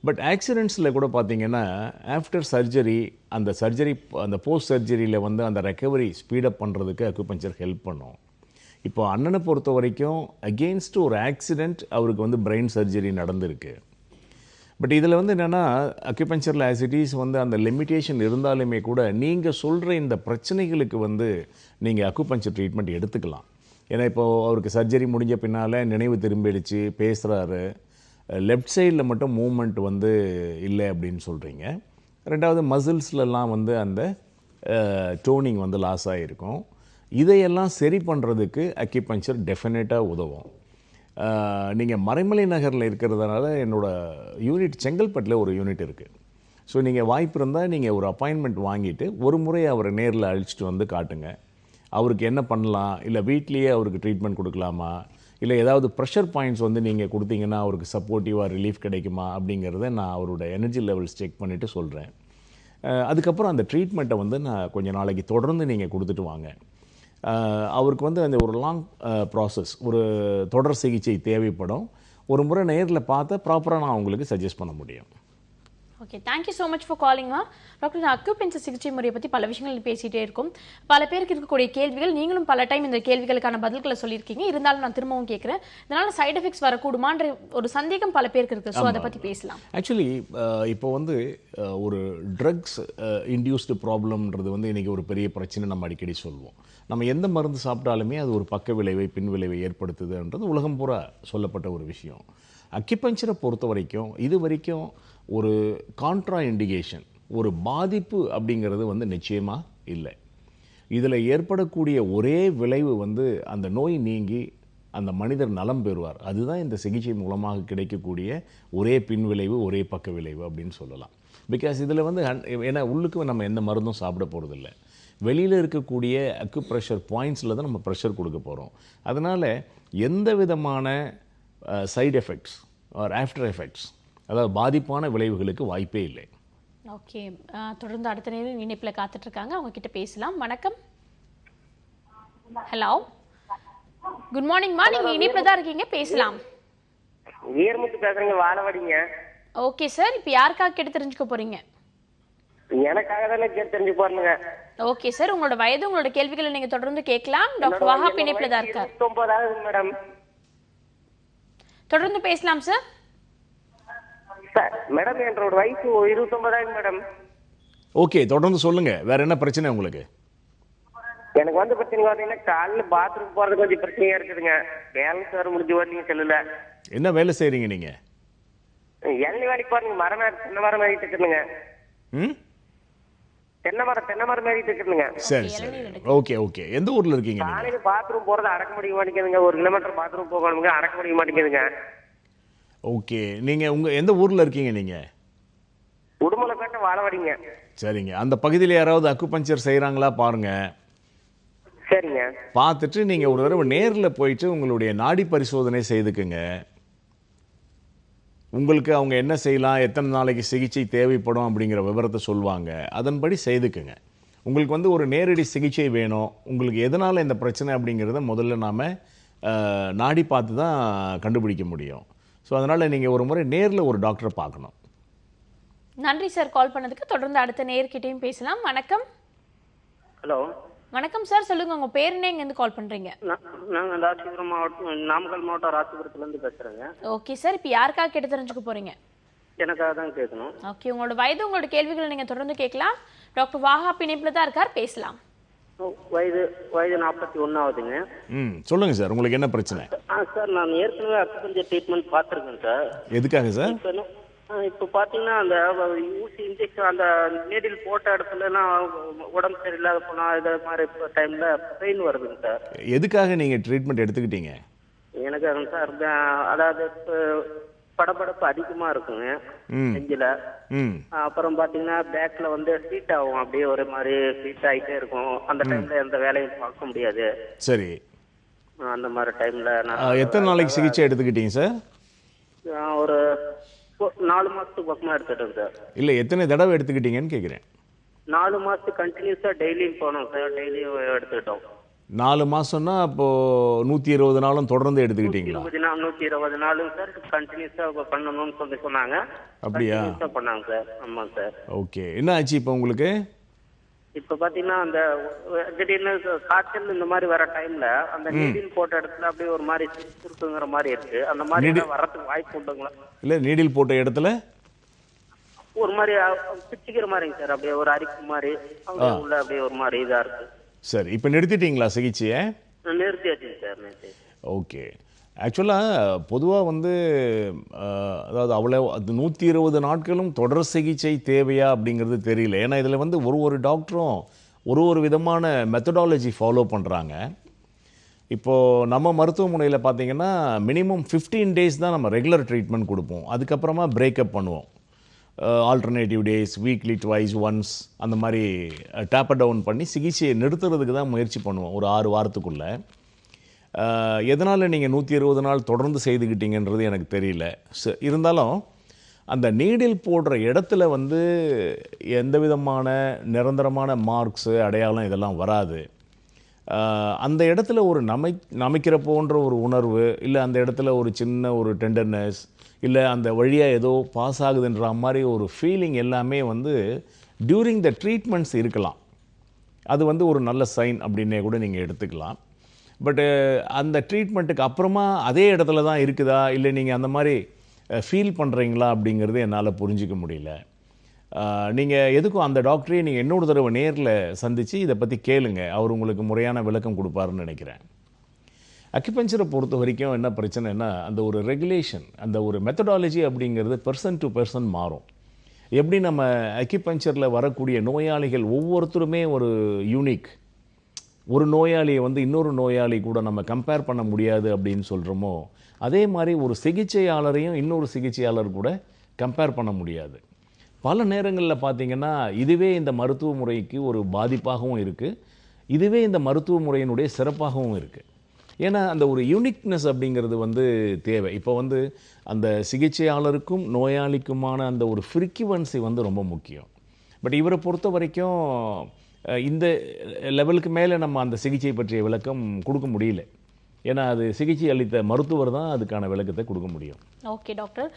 பட் ஆக்சிடென்ட்ஸில் கூட பார்த்தீங்கன்னா ஆஃப்டர் சர்ஜரி, அந்த போஸ்ட் சர்ஜரியில் வந்து அந்த ரெக்கவரி ஸ்பீடப் பண்ணுறதுக்கு அக்குபஞ்சர் ஹெல்ப் பண்ணும். இப்போ அண்ணனை பொறுத்த வரைக்கும் அகெயின்ஸ்ட் ஒரு ஆக்சிடெண்ட் அவருக்கு வந்து பிரெயின் சர்ஜரி நடந்திருக்கு. பட் இதில் வந்து என்னென்னா அக்குபஞ்சரில் ஆசிட்டிஸ் வந்து அந்த லிமிட்டேஷன் இருந்தாலுமே கூட நீங்கள் சொல்கிற இந்த பிரச்சனைகளுக்கு வந்து நீங்கள் அக்குபஞ்சர் ட்ரீட்மெண்ட் எடுத்துக்கலாம். ஏன்னா இப்போது அவருக்கு சர்ஜரி முடிஞ்ச பின்னால் நினைவு திரும்பிடுச்சு, பேசுகிறாரு, லெஃப்ட் சைடில் மட்டும் மூமெண்ட் வந்து இல்லை அப்படின்னு சொல்கிறீங்க. ரெண்டாவது மசில்ஸ்லலாம் வந்து அந்த டோனிங் வந்து லாஸ் ஆகிருக்கும். இதையெல்லாம் சரி பண்ணுறதுக்கு அக்குபஞ்சர் டெஃபினட்டாக உதவும். நீங்கள் மறைமலை நகரில் இருக்கிறதுனால என்னோடய யூனிட் செங்கல்பட்டில் ஒரு யூனிட் இருக்குது. ஸோ நீங்கள் வாய்ப்பு இருந்தால் நீங்கள் ஒரு அப்பாயின்மெண்ட் வாங்கிட்டு ஒரு முறை அவரை நேரில் அழைச்சிட்டு வந்து காட்டுங்க. அவருக்கு என்ன பண்ணலாம், இல்லை வீட்லேயே அவருக்கு ட்ரீட்மெண்ட் கொடுக்கலாமா, இல்லை ஏதாவது ப்ரெஷர் பாயிண்ட்ஸ் வந்து நீங்கள் கொடுத்தீங்கன்னா அவருக்கு சப்போர்ட்டிவாக ரிலீஃப் கிடைக்குமா அப்படிங்கிறத நான் அவரோட எனர்ஜி லெவல்ஸ் செக் பண்ணிவிட்டு சொல்கிறேன். அதுக்கப்புறம் அந்த ட்ரீட்மெண்ட்டை வந்து நான் கொஞ்சம் நாளைக்கு தொடர்ந்து நீங்கள் கொடுத்துட்டு வாங்க. அவருக்கு வந்து அந்த ஒரு லாங் ப்ராசஸ், ஒரு தொடர் சிகிச்சை தேவைப்படும். ஒரு முறை நேரில் பார்த்தா ப்ராப்பராக நான் உங்களுக்கு சஜஸ்ட் பண்ண முடியும். Okay, thank you so much for காலிங்மா. டாக்டர், நான் அக்யூபஞ்சர் சிகிச்சை முறையை பற்றி பல விஷயங்கள் பேசிகிட்டே இருக்கும். பல பேருக்கு இருக்கக்கூடிய கேள்விகள், நீங்களும் பல டைம் இந்த கேள்விகளுக்கான பதில்களை சொல்லியிருக்கீங்க. இருந்தாலும் நான் திரும்பவும் கேட்குறேன், இதனால் சைடு எஃபெக்ட்ஸ் வரக்கூடுமான்ற ஒரு சந்தேகம் பல பேருக்கு இருக்குது. ஸோ அதை பற்றி பேசலாம். ஆக்சுவலி இப்போ வந்து ஒரு ட்ரக்ஸ் இன்டியூஸ்டு ப்ராப்ளம்ன்றது வந்து இன்றைக்கி ஒரு பெரிய பிரச்சனை நம்ம அடிக்கடி சொல்லுவோம். நம்ம எந்த மருந்து சாப்பிட்டாலுமே அது ஒரு பக்க விளைவை, பின் விளைவை ஏற்படுத்துதுன்றது உலகம் பூரா சொல்லப்பட்ட ஒரு விஷயம். அக்யூபஞ்சரை பொறுத்த வரைக்கும் இது வரைக்கும் ஒரு கான்ட்ரா இண்டிகேஷன், ஒரு பாதிப்பு அப்படிங்கிறது வந்து நிச்சயமாக இல்லை. இதில் ஏற்படக்கூடிய ஒரே விளைவு வந்து அந்த நோய் நீங்கி அந்த மனிதர் நலம் பெறுவார். அதுதான் இந்த சிகிச்சை மூலமாக கிடைக்கக்கூடிய ஒரே பின் விளைவு, ஒரே பக்க விளைவு அப்படின்னு சொல்லலாம். பிகாஸ் இதில் வந்து ஏன்னா உள்ளுக்கு நம்ம எந்த மருந்தும் சாப்பிட போகிறதில்ல. வெளியில் இருக்கக்கூடிய அக்யூப்ரெஷர் பாயிண்ட்ஸில் தான் நம்ம ப்ரெஷர் கொடுக்க போகிறோம். அதனால் எந்த விதமான side effects or after effects, அதாவது பாதிப்பான விளைவுகளுக்கு வாய்ப்பே இல்லை. ஓகே, தொடர்ந்து அடுத்த நேரம் இணைப்பில் காத்துட்ருக்காங்க, அவங்க கிட்ட பேசலாம். வணக்கம். ஹலோ, குட் மார்னிங்மா. நீங்கள் இணைப்பில் தான் இருக்கீங்க, பேசலாம். வீரமுத்து பேசுறேங்க, வாழவாடிங்க. ஓகே சார், இப்போ யாருக்காக கேட்டு தெரிஞ்சுக்க போகிறீங்க? எனக்காக தானே கேட்டு தெரிஞ்சு போறேங்க. ஓகே சார், உங்களோட வயது, உங்களோட கேள்விகளை நீங்கள் தொடர்ந்து கேட்கலாம். டாக்டர் வஹாப் இணைப்பில் தான் இருக்கார். 29 மேடம். தொடர்ந்து பேசலாம் சார். மேடம் என்னோட வயசு 29 மேடம். ஓகே, தொடர்ந்து சொல்லுங்கள். வேறு என்ன பிரச்சனை உங்களுக்கு? எனக்கு வந்து பிரச்சனை பார்த்தீங்கன்னா காலைல பாத்ரூம் போறது கொஞ்சம் பிரச்சனையா இருக்குதுங்க. பேலன்ஸ் வர முடிஞ்சு வரலீங்க செல்லுல. என்ன வேலை செய்கிறீங்க நீங்கள்? இளநீ வேலைக்கு போறீங்க. தென்னை மரம் மேறிட்டு இருக்குதுங்க. தென்னை மரம் மேறிட்டு இருக்குதுங்க. சரி சரி, ஓகே ஓகே. எந்த ஊரில் இருக்கீங்க நீங்கள்? காலையில பாத்ரூம் போறது அடக்க முடிய மாட்டேங்குதுங்க. 1 கிலோமீட்டர் பாத்ரூம் போகணுங்க, அடக்க முடிய மாட்டேங்குதுங்க. ஓகே, நீங்கள் எந்த ஊரில் இருக்கீங்க நீங்கள்? உடுமலைப்பேட்டை வாழவாடிங்க. சரிங்க, அந்த பகுதியில் யாராவது அக்குபஞ்சர் செய்கிறாங்களா பாருங்கள். சரிங்க, பார்த்துட்டு நீங்கள் ஒரு தடவை நேரில் போயிட்டு உங்களுடைய நாடி பரிசோதனை செய்துக்குங்க. உங்களுக்கு அவங்க என்ன செய்யலாம், எத்தனை நாளைக்கு சிகிச்சை தேவைப்படும் அப்படிங்கிற விவரத்தை சொல்லுவாங்க. அதன்படி செய்துக்குங்க. உங்களுக்கு வந்து ஒரு நேரடி சிகிச்சை வேணும், உங்களுக்கு எதனால் இந்த பிரச்சனை அப்படிங்கிறத முதல்ல நாம் நாடி பார்த்து தான் கண்டுபிடிக்க முடியும். ஸோ அதனால் நீங்கள் ஒரு முறை நேரில் ஒரு டாக்டரை பார்க்கணும். நன்றி சார் கால் பண்ணதுக்கு. தொடர்ந்து அடுத்த நேர்கிட்டையும் பேசலாம். வணக்கம். ஹலோ, வணக்கம் சார், சொல்லுங்க உங்க பேர் என்ன, எங்கேருந்து கால் பண்றீங்க? நாங்கள் ராசிபுரம் மாவட்டம், நாமக்கல் மாவட்டம் ராசிபுரத்துலேருந்து பேசுகிறேங்க. ஓகே சார், இப்போ யாருக்காக கேட்டு தெரிஞ்சுக்க போறீங்க? எனக்காக தான் கேட்கணும். ஓகே, உங்களோட வயது, உங்களோட கேள்விகளை நீங்க தொடர்ந்து கேட்கலாம். டாக்டர் வஹாப் இணைப்பில் தான் இருக்கார், பேசலாம். வயது 41 ஆகுதுங்க. சொல்லுங்கள் சார், உங்களுக்கு என்ன பிரச்சனை? சார், நான் ஏற்கனவே அக்குபஞ்சர் ட்ரீட்மெண்ட் பார்த்துருக்கேன் சார். எதுக்காக சார்? இப்போ பார்த்தீங்கன்னா அந்த ஊசி இன்ஜெக்ஷன், அந்த நீடில் போட்ட இடத்துலலாம் உடம்பு சரியில்லாத போனால் இது மாதிரி டைமில் பெயின் வருதுங்க சார். எதுக்காக நீங்கள் ட்ரீட்மெண்ட் எடுத்துக்கிட்டீங்க? எனக்கு சார் அதாவது படபடப்பு அதிகமாக இருக்குங்க நெஞ்சில். அப்புறம் பார்த்தீங்கன்னா பேக்கில் வந்து ஹீட் ஆகும், அப்படியே ஒரு மாதிரி ஹீட் ஆகிட்டே இருக்கும். அந்த டைமில் எந்த வேலையும் பார்க்க முடியாது. சரி, அந்த மாதிரி டைமில் எத்தனை நாளைக்கு சிகிச்சை எடுத்துக்கிட்டீங்க சார்? ஒரு 4 மாதத்துக்கு பக்கமாக எடுத்துட்டேன் சார். இல்லை, எத்தனை தடவை எடுத்துக்கிட்டீங்கன்னு கேட்குறேன். 4 மாதத்துக்கு கண்டினியூஸாக டெய்லியும் போனோம் சார், டெய்லியும் எடுத்துக்கிட்டோம். 4 மாதம்னா அப்போது 120 நாளும் தொடர்ந்து எடுத்துக்கிட்டீங்களா? 120 நாளும் சார் கண்டினியூஸாக பண்ணணும்னு சொன்னாங்க. அப்படியா? பண்ணாங்க சார். ஆமாம் சார். ஓகே, என்ன ஆச்சு இப்போ உங்களுக்கு? இப்போ பார்த்தீங்கன்னா அந்த திடீர்னு காய்ச்சல் இந்த மாதிரி வர டைம்ல அந்த நீடில் போட்ட இடத்துல அப்படியே ஒரு மாதிரி சுருக்குங்கிற மாதிரி இருக்கு. அந்த மாதிரி வர்றதுக்கு வாய்ப்பு உண்டுங்களா? இல்லை, நீடில் போட்ட இடத்துல ஒரு மாதிரி பிச்சுக்கிற மாதிரிங்க சார், அப்படியே ஒரு அரிப்பு மாதிரி உள்ள அப்படியே ஒரு மாதிரி இதா இருக்கு. சரி, இப்போ நிறுத்திட்டீங்களா சிகிச்சையை? நிறுத்தியாச்சுங்க சார், நிறுத்தி. ஓகே, ஆக்சுவலாக பொதுவாக வந்து அதாவது அவ்வளோ அது 120 நாட்களும் தொடர் சிகிச்சை தேவையா அப்படிங்கிறது தெரியல. ஏன்னா இதில் வந்து ஒரு டாக்டரும் ஒரு விதமான மெத்தடாலஜி ஃபாலோ பண்ணுறாங்க. இப்போது நம்ம மருத்துவமனையில் பார்த்திங்கன்னா மினிமம் 15 டேஸ் தான் நம்ம ரெகுலர் ட்ரீட்மெண்ட் கொடுப்போம். அதுக்கப்புறமா பிரேக்கப் பண்ணுவோம். Alternative days, weekly twice once அந்த மாதிரி டேப்பர் டவுன் பண்ணி சிகிச்சையை நிறுத்துறதுக்கு தான் முயற்சி பண்ணுவோம் ஒரு 6 வாரத்துக்குள்ளே. எதனால் நீங்கள் 120 நாள் தொடர்ந்து செய்துக்கிட்டீங்கன்றது எனக்கு தெரியல. இருந்தாலும் அந்த நீடில் போடுற இடத்துல வந்து எந்த விதமான நிரந்தரமான மார்க்ஸு அடையாளம் இதெல்லாம் வராது. அந்த இடத்துல ஒரு நமைக்கிற போன்ற ஒரு உணர்வு, இல்லை அந்த இடத்துல ஒரு சின்ன ஒரு டெண்டர்னஸ், இல்லை அந்த வழியாக ஏதோ பாஸ் ஆகுதுன்ற மாதிரி ஒரு ஃபீலிங் எல்லாமே வந்து டியூரிங் த ட்ரீட்மெண்ட்ஸ் இருக்கலாம். அது வந்து ஒரு நல்ல சைன் அப்படின்னே கூட நீங்கள் எடுத்துக்கலாம். பட்டு அந்த ட்ரீட்மெண்ட்டுக்கு அப்புறமா அதே இடத்துல தான் இருக்குதா, இல்லை நீங்கள் அந்த மாதிரி ஃபீல் பண்ணுறீங்களா அப்படிங்கிறது என்னால் புரிஞ்சிக்க முடியல. நீங்கள் எதுக்கும் அந்த டாக்டரே நீங்கள் இன்னொரு தடவை நேரில் சந்தித்து இதை பற்றி கேளுங்க. அவர் உங்களுக்கு முறையான விளக்கம் கொடுப்பாருன்னு நினைக்கிறேன். அக்யூபஞ்சரை பொறுத்த வரைக்கும் என்ன பிரச்சனைனா, அந்த ஒரு ரெகுலேஷன், அந்த ஒரு மெத்தடாலஜி அப்படிங்கிறது பர்சன் டு பர்சன் மாறும். எப்படி நம்ம அக்யூபஞ்சரில் வரக்கூடிய நோயாளிகள் ஒவ்வொருத்தருமே ஒரு யூனிக், ஒரு நோயாளியை வந்து இன்னொரு நோயாளி கூட நம்ம கம்பேர் பண்ண முடியாது அப்படின்னு சொல்கிறோமோ, அதே மாதிரி ஒரு சிகிச்சையாளரையும் இன்னொரு சிகிச்சையாளர் கூட கம்பேர் பண்ண முடியாது. பல நேரங்களில் பார்த்திங்கன்னா இதுவே இந்த மருத்துவ முறைக்கு ஒரு பாதிப்பாகவும் இருக்குது, இதுவே இந்த மருத்துவ முறையினுடைய சிறப்பாகவும் இருக்குது. ஏன்னா அந்த ஒரு யூனிக்னஸ் அப்படிங்கிறது வந்து தேவை. இப்போ வந்து அந்த சிகிச்சையாளருக்கும் நோயாளிக்குமான அந்த ஒரு ஃப்ரீக்வன்சி வந்து ரொம்ப முக்கியம். பட் இவரை பொறுத்த வரைக்கும் இந்த லெவலுக்கு மேலே நம்ம அந்த சிகிச்சை பற்றிய விளக்கம் கொடுக்க முடியல. ஏன்னா அது சிகிச்சை அளித்த மருத்துவர் தான் அதுக்கான விளக்கத்தை கொடுக்க முடியும். ஓகே டாக்டர்,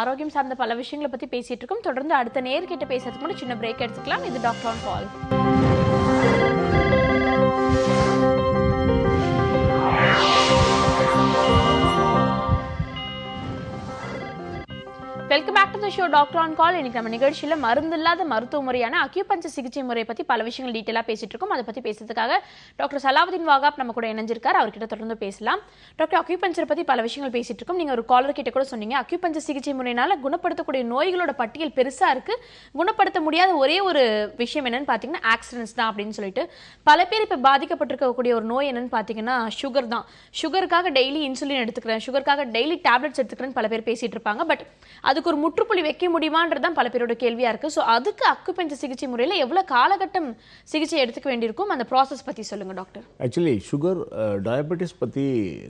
ஆரோக்கியம் சார்ந்த பல விஷயங்களை பற்றி பேசிகிட்டு இருக்கோம். தொடர்ந்து அடுத்த நேர்கிட்ட பேசுறதுக்கு முன்னாடி சின்ன பிரேக் எடுத்துக்கலாம். இது doctor on call. Welcome back to the show doctor on call. இன்னைக்கு நம்ம நிகழ்ச்சியில் மருந்து இல்லாத மருத்துவ முறையான அக்யூபஞ்சர் சிகிச்சை முறையை பற்றி பல விஷயங்கள் டீட்டெயிலாக பேசிட்டு இருக்கோம். அதை பற்றி பேசுறதுக்காக டாக்டர் சலாவுதீன் வாகாப் நம்ம கூட இணைஞ்சிருக்காரு. அவர்கிட்ட தொடர்ந்து பேசலாம். டாக்டர், அக்யூபஞ்சர் பற்றி பல விஷயங்கள் பேசிட்டு இருக்கோம். நீங்கள் ஒரு காலர் கிட்ட கூட சொன்னீங்க, அக்யூபஞ்சர் சிகிச்சை முறையினால குணப்படுத்தக்கூடிய நோய்களோட பட்டியல் பெருசாக இருக்கு, குணப்படுத்த முடியாத ஒரே ஒரு விஷயம் என்னன்னு பார்த்தீங்கன்னா ஆக்சிடென்ட்ஸ் தான் அப்படின்னு சொல்லிட்டு பல பேர் இப்போ பாதிக்கப்பட்டிருக்கக்கூடிய ஒரு நோய் என்னன்னு பார்த்தீங்கன்னா சுகர் தான். சுகருக்காக டெய்லி இன்சுலின் எடுத்துக்கிறேன், சுகருக்காக டெய்லி டேப்லெட்ஸ் எடுத்துக்கிறேன்னு பல பேர் பேசிட்டு இருப்பாங்க. பட் அதுக்கு ஒரு முற்றுப்புள்ளி வைக்க முடியுமான்றதான் பல பேரோட கேள்வியா இருக்கு. ஸோ அதுக்கு அக்குபஞ்சர் சிகிச்சை முறையில் எவ்வளவு காலகட்டம் சிகிச்சை எடுத்துக்க வேண்டியிருக்கும், அந்த ப்ராசஸ் பத்தி சொல்லுங்க டாக்டர். ஆக்சுவலி சுகர் டயபெட்டிஸ் பற்றி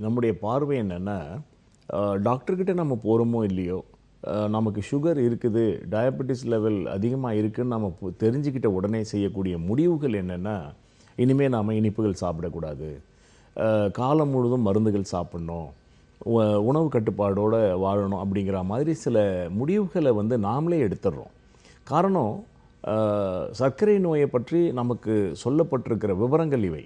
நம்முடைய பார்வை என்னென்னா, டாக்டர்கிட்ட நம்ம போகிறோமோ இல்லையோ, நமக்கு சுகர் இருக்குது, டயபெட்டிஸ் லெவல் அதிகமாக இருக்குதுன்னு நம்ம தெரிஞ்சுக்கிட்ட உடனே செய்யக்கூடிய முடிவுகள் என்னென்னா, இனிமேல் நாம் இனிப்புகள் சாப்பிடக்கூடாது, காலம் முழுதும் மருந்துகள் சாப்பிட்ணும், உணவு கட்டுப்பாடோடு வாழணும் அப்படிங்கிற மாதிரி சில முடிவுகளை வந்து நாமளே எடுத்துடுறோம். காரணம், சர்க்கரை நோயை பற்றி நமக்கு சொல்லப்பட்டிருக்கிற விவரங்கள் இவை.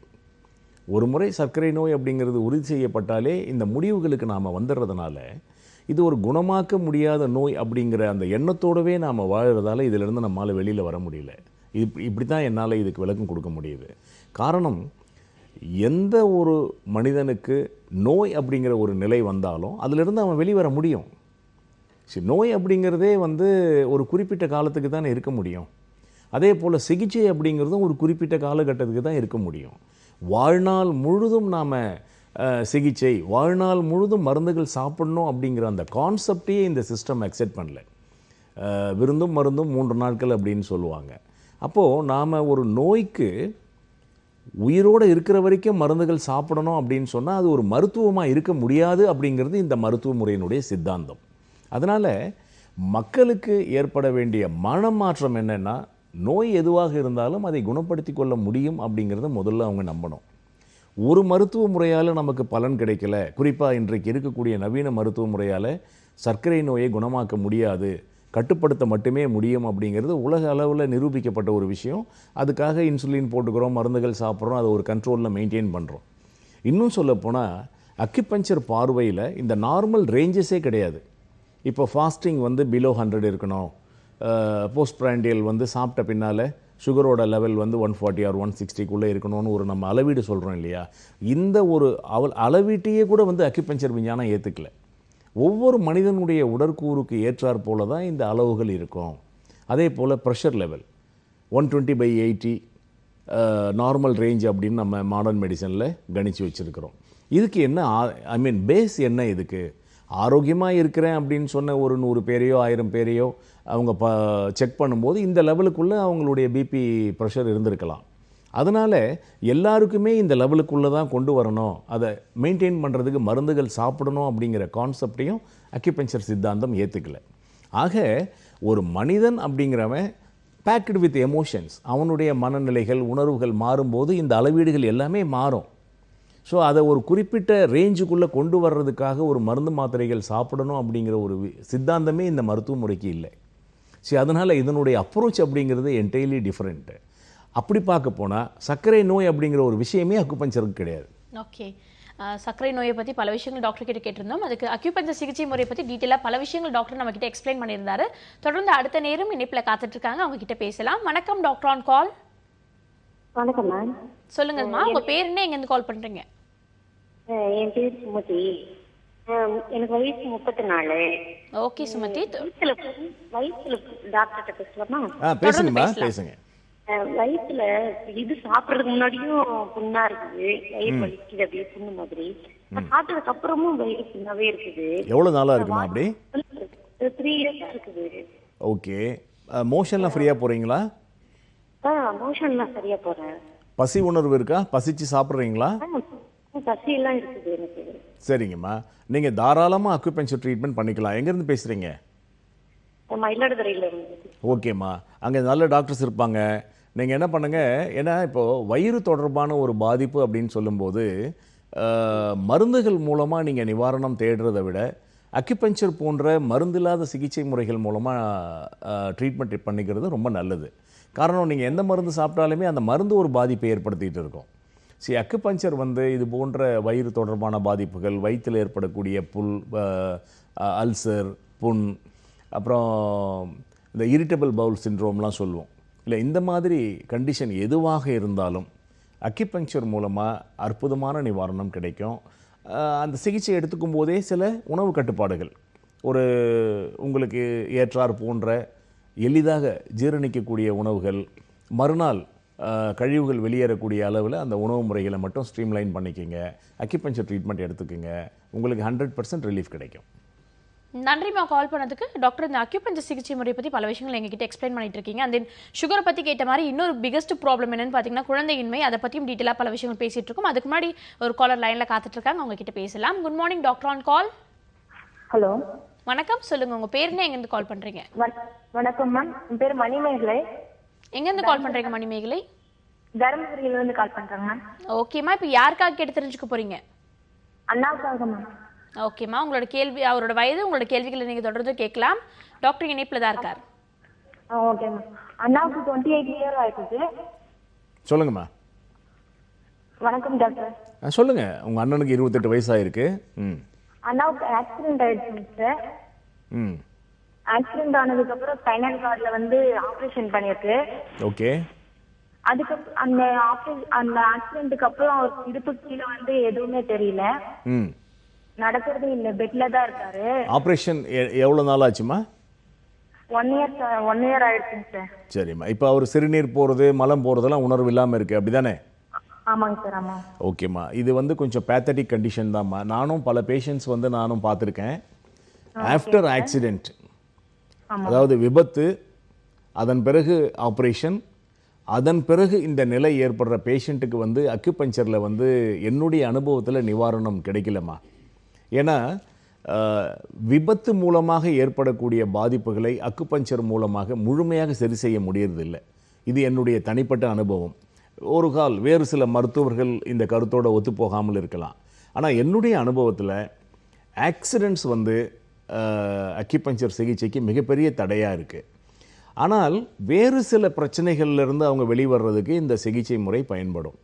ஒரு முறை சர்க்கரை நோய் அப்படிங்கிறது உறுதி செய்யப்பட்டாலே இந்த முடிவுகளுக்கு நாம் வந்துடுறதுனால இது ஒரு குணமாக்க முடியாத நோய் அப்படிங்கிற அந்த எண்ணத்தோடவே நாம் வாழறதால இதிலிருந்து நம்மளால் வெளியில் வர முடியல. இப்படி தான் என்னால் இதுக்கு விளக்கம் கொடுக்க முடியுது. காரணம், எந்த ஒரு மனிதனுக்கு நோய் அப்படிங்கிற ஒரு நிலை வந்தாலும் அதிலிருந்து அவன் வெளிவர முடியும். சரி, நோய் அப்படிங்கிறதே வந்து ஒரு குறிப்பிட்ட காலத்துக்கு தானே இருக்க முடியும். அதே போல் சிகிச்சை அப்படிங்கிறதும் ஒரு குறிப்பிட்ட காலகட்டத்துக்கு தான் இருக்க முடியும். வாழ்நாள் முழுதும் நாம் சிகிச்சை, வாழ்நாள் முழுதும் மருந்துகள் சாப்பிடணும் அப்படிங்கிற அந்த கான்செப்டையே இந்த சிஸ்டம் அக்செப்ட் பண்ணல. விருந்தும் மருந்தும் 3 நாட்கள் அப்படின்னு சொல்லுவாங்க. அப்போது நாம் ஒரு நோய்க்கு உயிரோடு இருக்கிற வரைக்கும் மருந்துகள் சாப்பிடணும் அப்படின்னு சொன்னால் அது ஒரு மருத்துவமாக இருக்க முடியாது அப்படிங்கிறது இந்த மருத்துவ முறையினுடைய சித்தாந்தம். அதனால் மக்களுக்கு ஏற்பட வேண்டிய மனமாற்றம் என்னென்னா, நோய் எதுவாக இருந்தாலும் அதை குணப்படுத்தி கொள்ள முடியும் அப்படிங்கிறத முதல்ல அவங்க நம்பணும். ஒரு மருத்துவ முறையால் நமக்கு பலன் கிடைக்கல, குறிப்பாக இன்றைக்கு இருக்கக்கூடிய நவீன மருத்துவ முறையால் சர்க்கரை நோயை குணமாக்க முடியாது, கட்டுப்படுத்த மட்டுமே முடியும் அப்படிங்கிறது உலக அளவில் நிரூபிக்கப்பட்ட ஒரு விஷயம். அதுக்காக இன்சுலின் போட்டுக்கிறோம், மருந்துகள் சாப்பிட்றோம், அதை ஒரு கண்ட்ரோலில் மெயின்டைன் பண்ணுறோம். இன்னும் சொல்லப்போனால் அக்யூபஞ்சர் பார்வையில் இந்த நார்மல் ரேஞ்சஸே கிடையாது. இப்போ ஃபாஸ்டிங் வந்து பிலோ 100 இருக்கணும், போஸ்ட் பிராண்டியல் வந்து சாப்பிட்ட பின்னால் சுகரோட லெவல் வந்து 140 or 160க்குள்ளே இருக்கணும்னு ஒரு நம்ம அளவீடு சொல்கிறோம் இல்லையா. இந்த ஒரு அளவீட்டையே கூட வந்து அக்யூபஞ்சர் விஞ்ஞானம் ஏற்றுக்கல. ஒவ்வொரு மனிதனுடைய உடற்கூறுக்கு ஏற்றாற் போல தான் இந்த அளவுகள் இருக்கும். அதே போல் ப்ரெஷர் லெவல் 120/80 நார்மல் ரேஞ்ச் அப்படின்னு நம்ம மாடர்ன் மெடிசனில் கணிச்சு வச்சுருக்கிறோம். இதுக்கு என்ன பேஸ் என்ன? இதுக்கு ஆரோக்கியமாக இருக்கிறேன் அப்படின்னு சொன்ன ஒரு 100 பேரையோ 1000 பேரையோ அவங்க செக் பண்ணும்போது இந்த லெவலுக்குள்ளே அவங்களுடைய பிபி ப்ரெஷர் இருந்திருக்கலாம். அதனால் எல்லாருக்குமே இந்த லெவலுக்குள்ளே தான் கொண்டு வரணும், அதை மெயின்டைன் பண்ணுறதுக்கு மருந்துகள் சாப்பிடணும் அப்படிங்கிற கான்செப்டையும் அக்யூபஞ்சர் சித்தாந்தம் ஏற்றுக்கல. ஆக ஒரு மனிதன் அப்படிங்கிறவன் பேக்டு வித் எமோஷன்ஸ், அவனுடைய மனநிலைகள் உணர்வுகள் மாறும்போது இந்த அளவீடுகள் எல்லாமே மாறும். ஸோ அதை ஒரு குறிப்பிட்ட ரேஞ்சுக்குள்ளே கொண்டு வர்றதுக்காக ஒரு மருந்து மாத்திரைகள் சாப்பிடணும் அப்படிங்கிற ஒரு சித்தாந்தமே இந்த மருத்துவ முறைக்கு இல்லை. சரி, அதனால் இதனுடைய அப்ரோச் அப்படிங்கிறது என்டையர்லி டிஃப்ரெண்ட்டு. அப்படி பார்க்க போனால் சர்க்கரை நோய் அப்படிங்கிற ஒரு விஷயமே அக்குபஞ்சருக்கு கிடையாது. ஓகே, சர்க்கரை நோயை பற்றி பல விஷயங்கள் டாக்டர் கிட்ட கேட்டிருந்தோம். அதுக்கு அக்யூபஞ்சர் சிகிச்சை முறை பற்றி டீட்டெயிலாக பல விஷயங்கள் டாக்டர் நம்ம கிட்ட எக்ஸ்பிளைன் பண்ணியிருந்தாரு. தொடர்ந்து அடுத்த நேரம் இணைப்பில் காத்துட்டு இருக்காங்க, அவங்க கிட்ட பேசலாம். வணக்கம், டாக்டர் ஆன் கால். வணக்கம் மேம். சொல்லுங்கம்மா, உங்க பேர் என்ன, எங்கேருந்து கால் பண்றீங்க? என் பேர் சுமதி. எனக்கு வயசு 34. ஓகே சுமதி, வயிற்றுல டாக்டர்கிட்ட பேசலாமா? பேசுங்கம்மா, பேசுங்க. வயிற்றுல இது சாப்பிட்றதுக்கு முன்னாடியும் புண்ணா இருக்குது, வயிறு வலிக்குது, அப்படியே புண்ணு மாதிரி. சாப்பிட்டதுக்கு அப்புறமும் வயிறு புண்ணாவே இருக்குது. எவ்வளோ நாளாக இருக்குமா அப்படி? 3 years இருக்குது. ஓகே, மோஷன்லாம் ஃப்ரீயாக போகிறீங்களா? மோஷன்லாம் சரியா போறேன். பசி உணர்வு இருக்கா? பசிச்சு சாப்பிட்றீங்களா? பசி எல்லாம் இருக்குது எனக்கு. சரிங்கம்மா, நீங்கள் தாராளமாக அக்யூபஞ்சர் ட்ரீட்மெண்ட் பண்ணிக்கலாம். எங்கேருந்து பேசுகிறீங்க? மயிலாடுதுறையில இருந்து. ஓகேம்மா, அங்கே நல்ல டாக்டர்ஸ் இருப்பாங்க. நீங்கள் என்ன பண்ணுங்கள், ஏன்னா இப்போது வயிறு தொடர்பான ஒரு பாதிப்பு அப்படின்னு சொல்லும்போது மருந்துகள் மூலமாக நீங்கள் நிவாரணம் தேடுறதை விட அக்யூபஞ்சர் போன்ற மருந்தில்லாத சிகிச்சை முறைகள் மூலமாக ட்ரீட்மெண்ட் பண்ணிக்கிறது ரொம்ப நல்லது. காரணம், நீங்கள் எந்த மருந்து சாப்பிட்டாலுமே அந்த மருந்து ஒரு பாதிப்பை ஏற்படுத்திகிட்டு இருக்கும். சரி, அக்குபஞ்சர் இது போன்ற வயிறு தொடர்பான பாதிப்புகள், வயிற்றில் ஏற்படக்கூடிய புல், அல்சர், புண், அப்புறம் இந்த இரிட்டபிள் பவுல் சிண்ட்ரோம்லாம் சொல்லுவோம் இல்லை, இந்த மாதிரி கண்டிஷன் எதுவாக இருந்தாலும் அக்யூபஞ்சர் மூலமாக அற்புதமான நிவாரணம் கிடைக்கும். அந்த சிகிச்சை எடுத்துக்கும் போதே சில உணவு கட்டுப்பாடுகள், ஒரு உங்களுக்கு ஏற்றார் போன்ற எளிதாக ஜீரணிக்கக்கூடிய உணவுகள், மறுநாள் கழிவுகள் வெளியேறக்கூடிய அளவில் அந்த உணவு முறைகளை மட்டும் ஸ்ட்ரீம்லைன் பண்ணிக்கோங்க. அக்யூபஞ்சர் ட்ரீட்மெண்ட் எடுத்துக்கோங்க, உங்களுக்கு 100% ரிலீஃப் கிடைக்கும். நன்றிமா கால் பண்ணதுக்கு. டாக்டர், இந்த அக்யூபஞ்சர் சிகிச்சை முறை பற்றி பல விஷயங்கள் எங்ககிட்ட எக்ஸ்பிளைன் பண்ணிட்டு இருக்கீங்க. அந்த சுகரை பற்றி கேட்ட மாதிரி இன்னொரு பிகஸ்ட் ப்ராப்ளம் என்னன்னு பார்த்தீங்கன்னா குழந்தையின்மை. அதை பற்றியும் டீட்டெயிலாக பல விஷயங்கள் பேசிட்டு இருக்கோம். அதுக்கு முன்னாடி ஒரு காலர் லைனில் காத்துட்டு இருக்காங்க, அவங்க கிட்ட பேசலாம். Good morning, doctor on call. Hello, வணக்கம், சொல்லுங்க உங்க பேர் என்ன, எங்கேருந்து கால் பண்றீங்க? வணக்கம் மேம், என் பேர் மணிமேகலை. எங்கேருந்து கால் பண்றீங்க மணிமேகலை? தருமபுரியில இருந்து கால் பண்றேங்க மேம். ஓகேம்மா, இப்போ யாருக்காக கேட்டு தெரிஞ்சுக்க போறீங்க? அண்ணாவுக்காக மேம். ஓகேம்மா, உங்களோட கேள்வி, அவரோட வயது, உங்களோட கேள்விகளை நீங்க தொடர்ந்து கேட்கலாம். டாக்டர் இணைப்புல தான் இருக்கார். Okay ma'am. அண்ணாவுக்கு 28 இயர் ஆயிடுச்சு. சொல்லுங்கம்மா. வணக்கம் டாக்டர். சொல்லுங்க, உங்க அண்ணனுக்கு 28 வயசாயிருக்கு. அண்ணாவுக்கு ஆக்சிடென்ட் ஆயிடுச்சு சார். ஆக்சிடென்ட் ஆனதுக்கு அப்புறம் ஸ்பைனல் கார்ட்ல ஆபரேஷன் பண்ணிருக்கு. ஓகே. அதுக்கப்புறம் அந்த ஆக்சிடென்ட்டுக்கு அப்புறம் அவர் இடுப்பு கீழே எதுவுமே தெரியல, நடக்கிறது இல்ல, பெட்ல தான் இருக்காரு. ஆபரேஷன் எவ்வளவு நாள் ஆச்சுமா? 1 இயர் ஆயிடுச்சுங்க சார். சரிம்மா, இப்போ அவர் சிறுநீர் போறது, மலம் போறதெல்லாம் உணர்வு இல்லாம இருக்கு, அப்படிதானே? ஆமாங்க சார். ஆமா. ஓகேம்மா, இது கொஞ்சம் பேத்தட்டிக் கண்டிஷன் தான்மா. நானும் பல பேஷண்ட்ஸ் நானும் பார்த்துருக்கேன். ஆஃப்டர் ஆக்சிடென்ட், அதாவது விபத்து, அதன் பிறகு ஆப்ரேஷன், அதன் பிறகு இந்த நிலை ஏற்படுற பேஷண்ட்டுக்கு அக்யூபஞ்சரில் என்னுடைய அனுபவத்தில் நிவாரணம் கிடைக்கலம்மா. ஏன்னா விபத்து மூலமாக ஏற்படக்கூடிய பாதிப்புகளை அக்குபஞ்சர் மூலமாக முழுமையாக சரி செய்ய முடியறதில்லை. இது என்னுடைய தனிப்பட்ட அனுபவம். ஒரு கால் வேறு சில மருத்துவர்கள் இந்த கருத்தோடு ஒத்துப்போகாமல் இருக்கலாம். ஆனால் என்னுடைய அனுபவத்தில் ஆக்சிடென்ட்ஸ் அக்யூபஞ்சர் சிகிச்சைக்கு மிகப்பெரிய தடையாக இருக்குது. ஆனால் வேறு சில பிரச்சனைகள்லேருந்து அவங்க வெளிவர்றதுக்கு இந்த சிகிச்சை முறை பயன்படும்.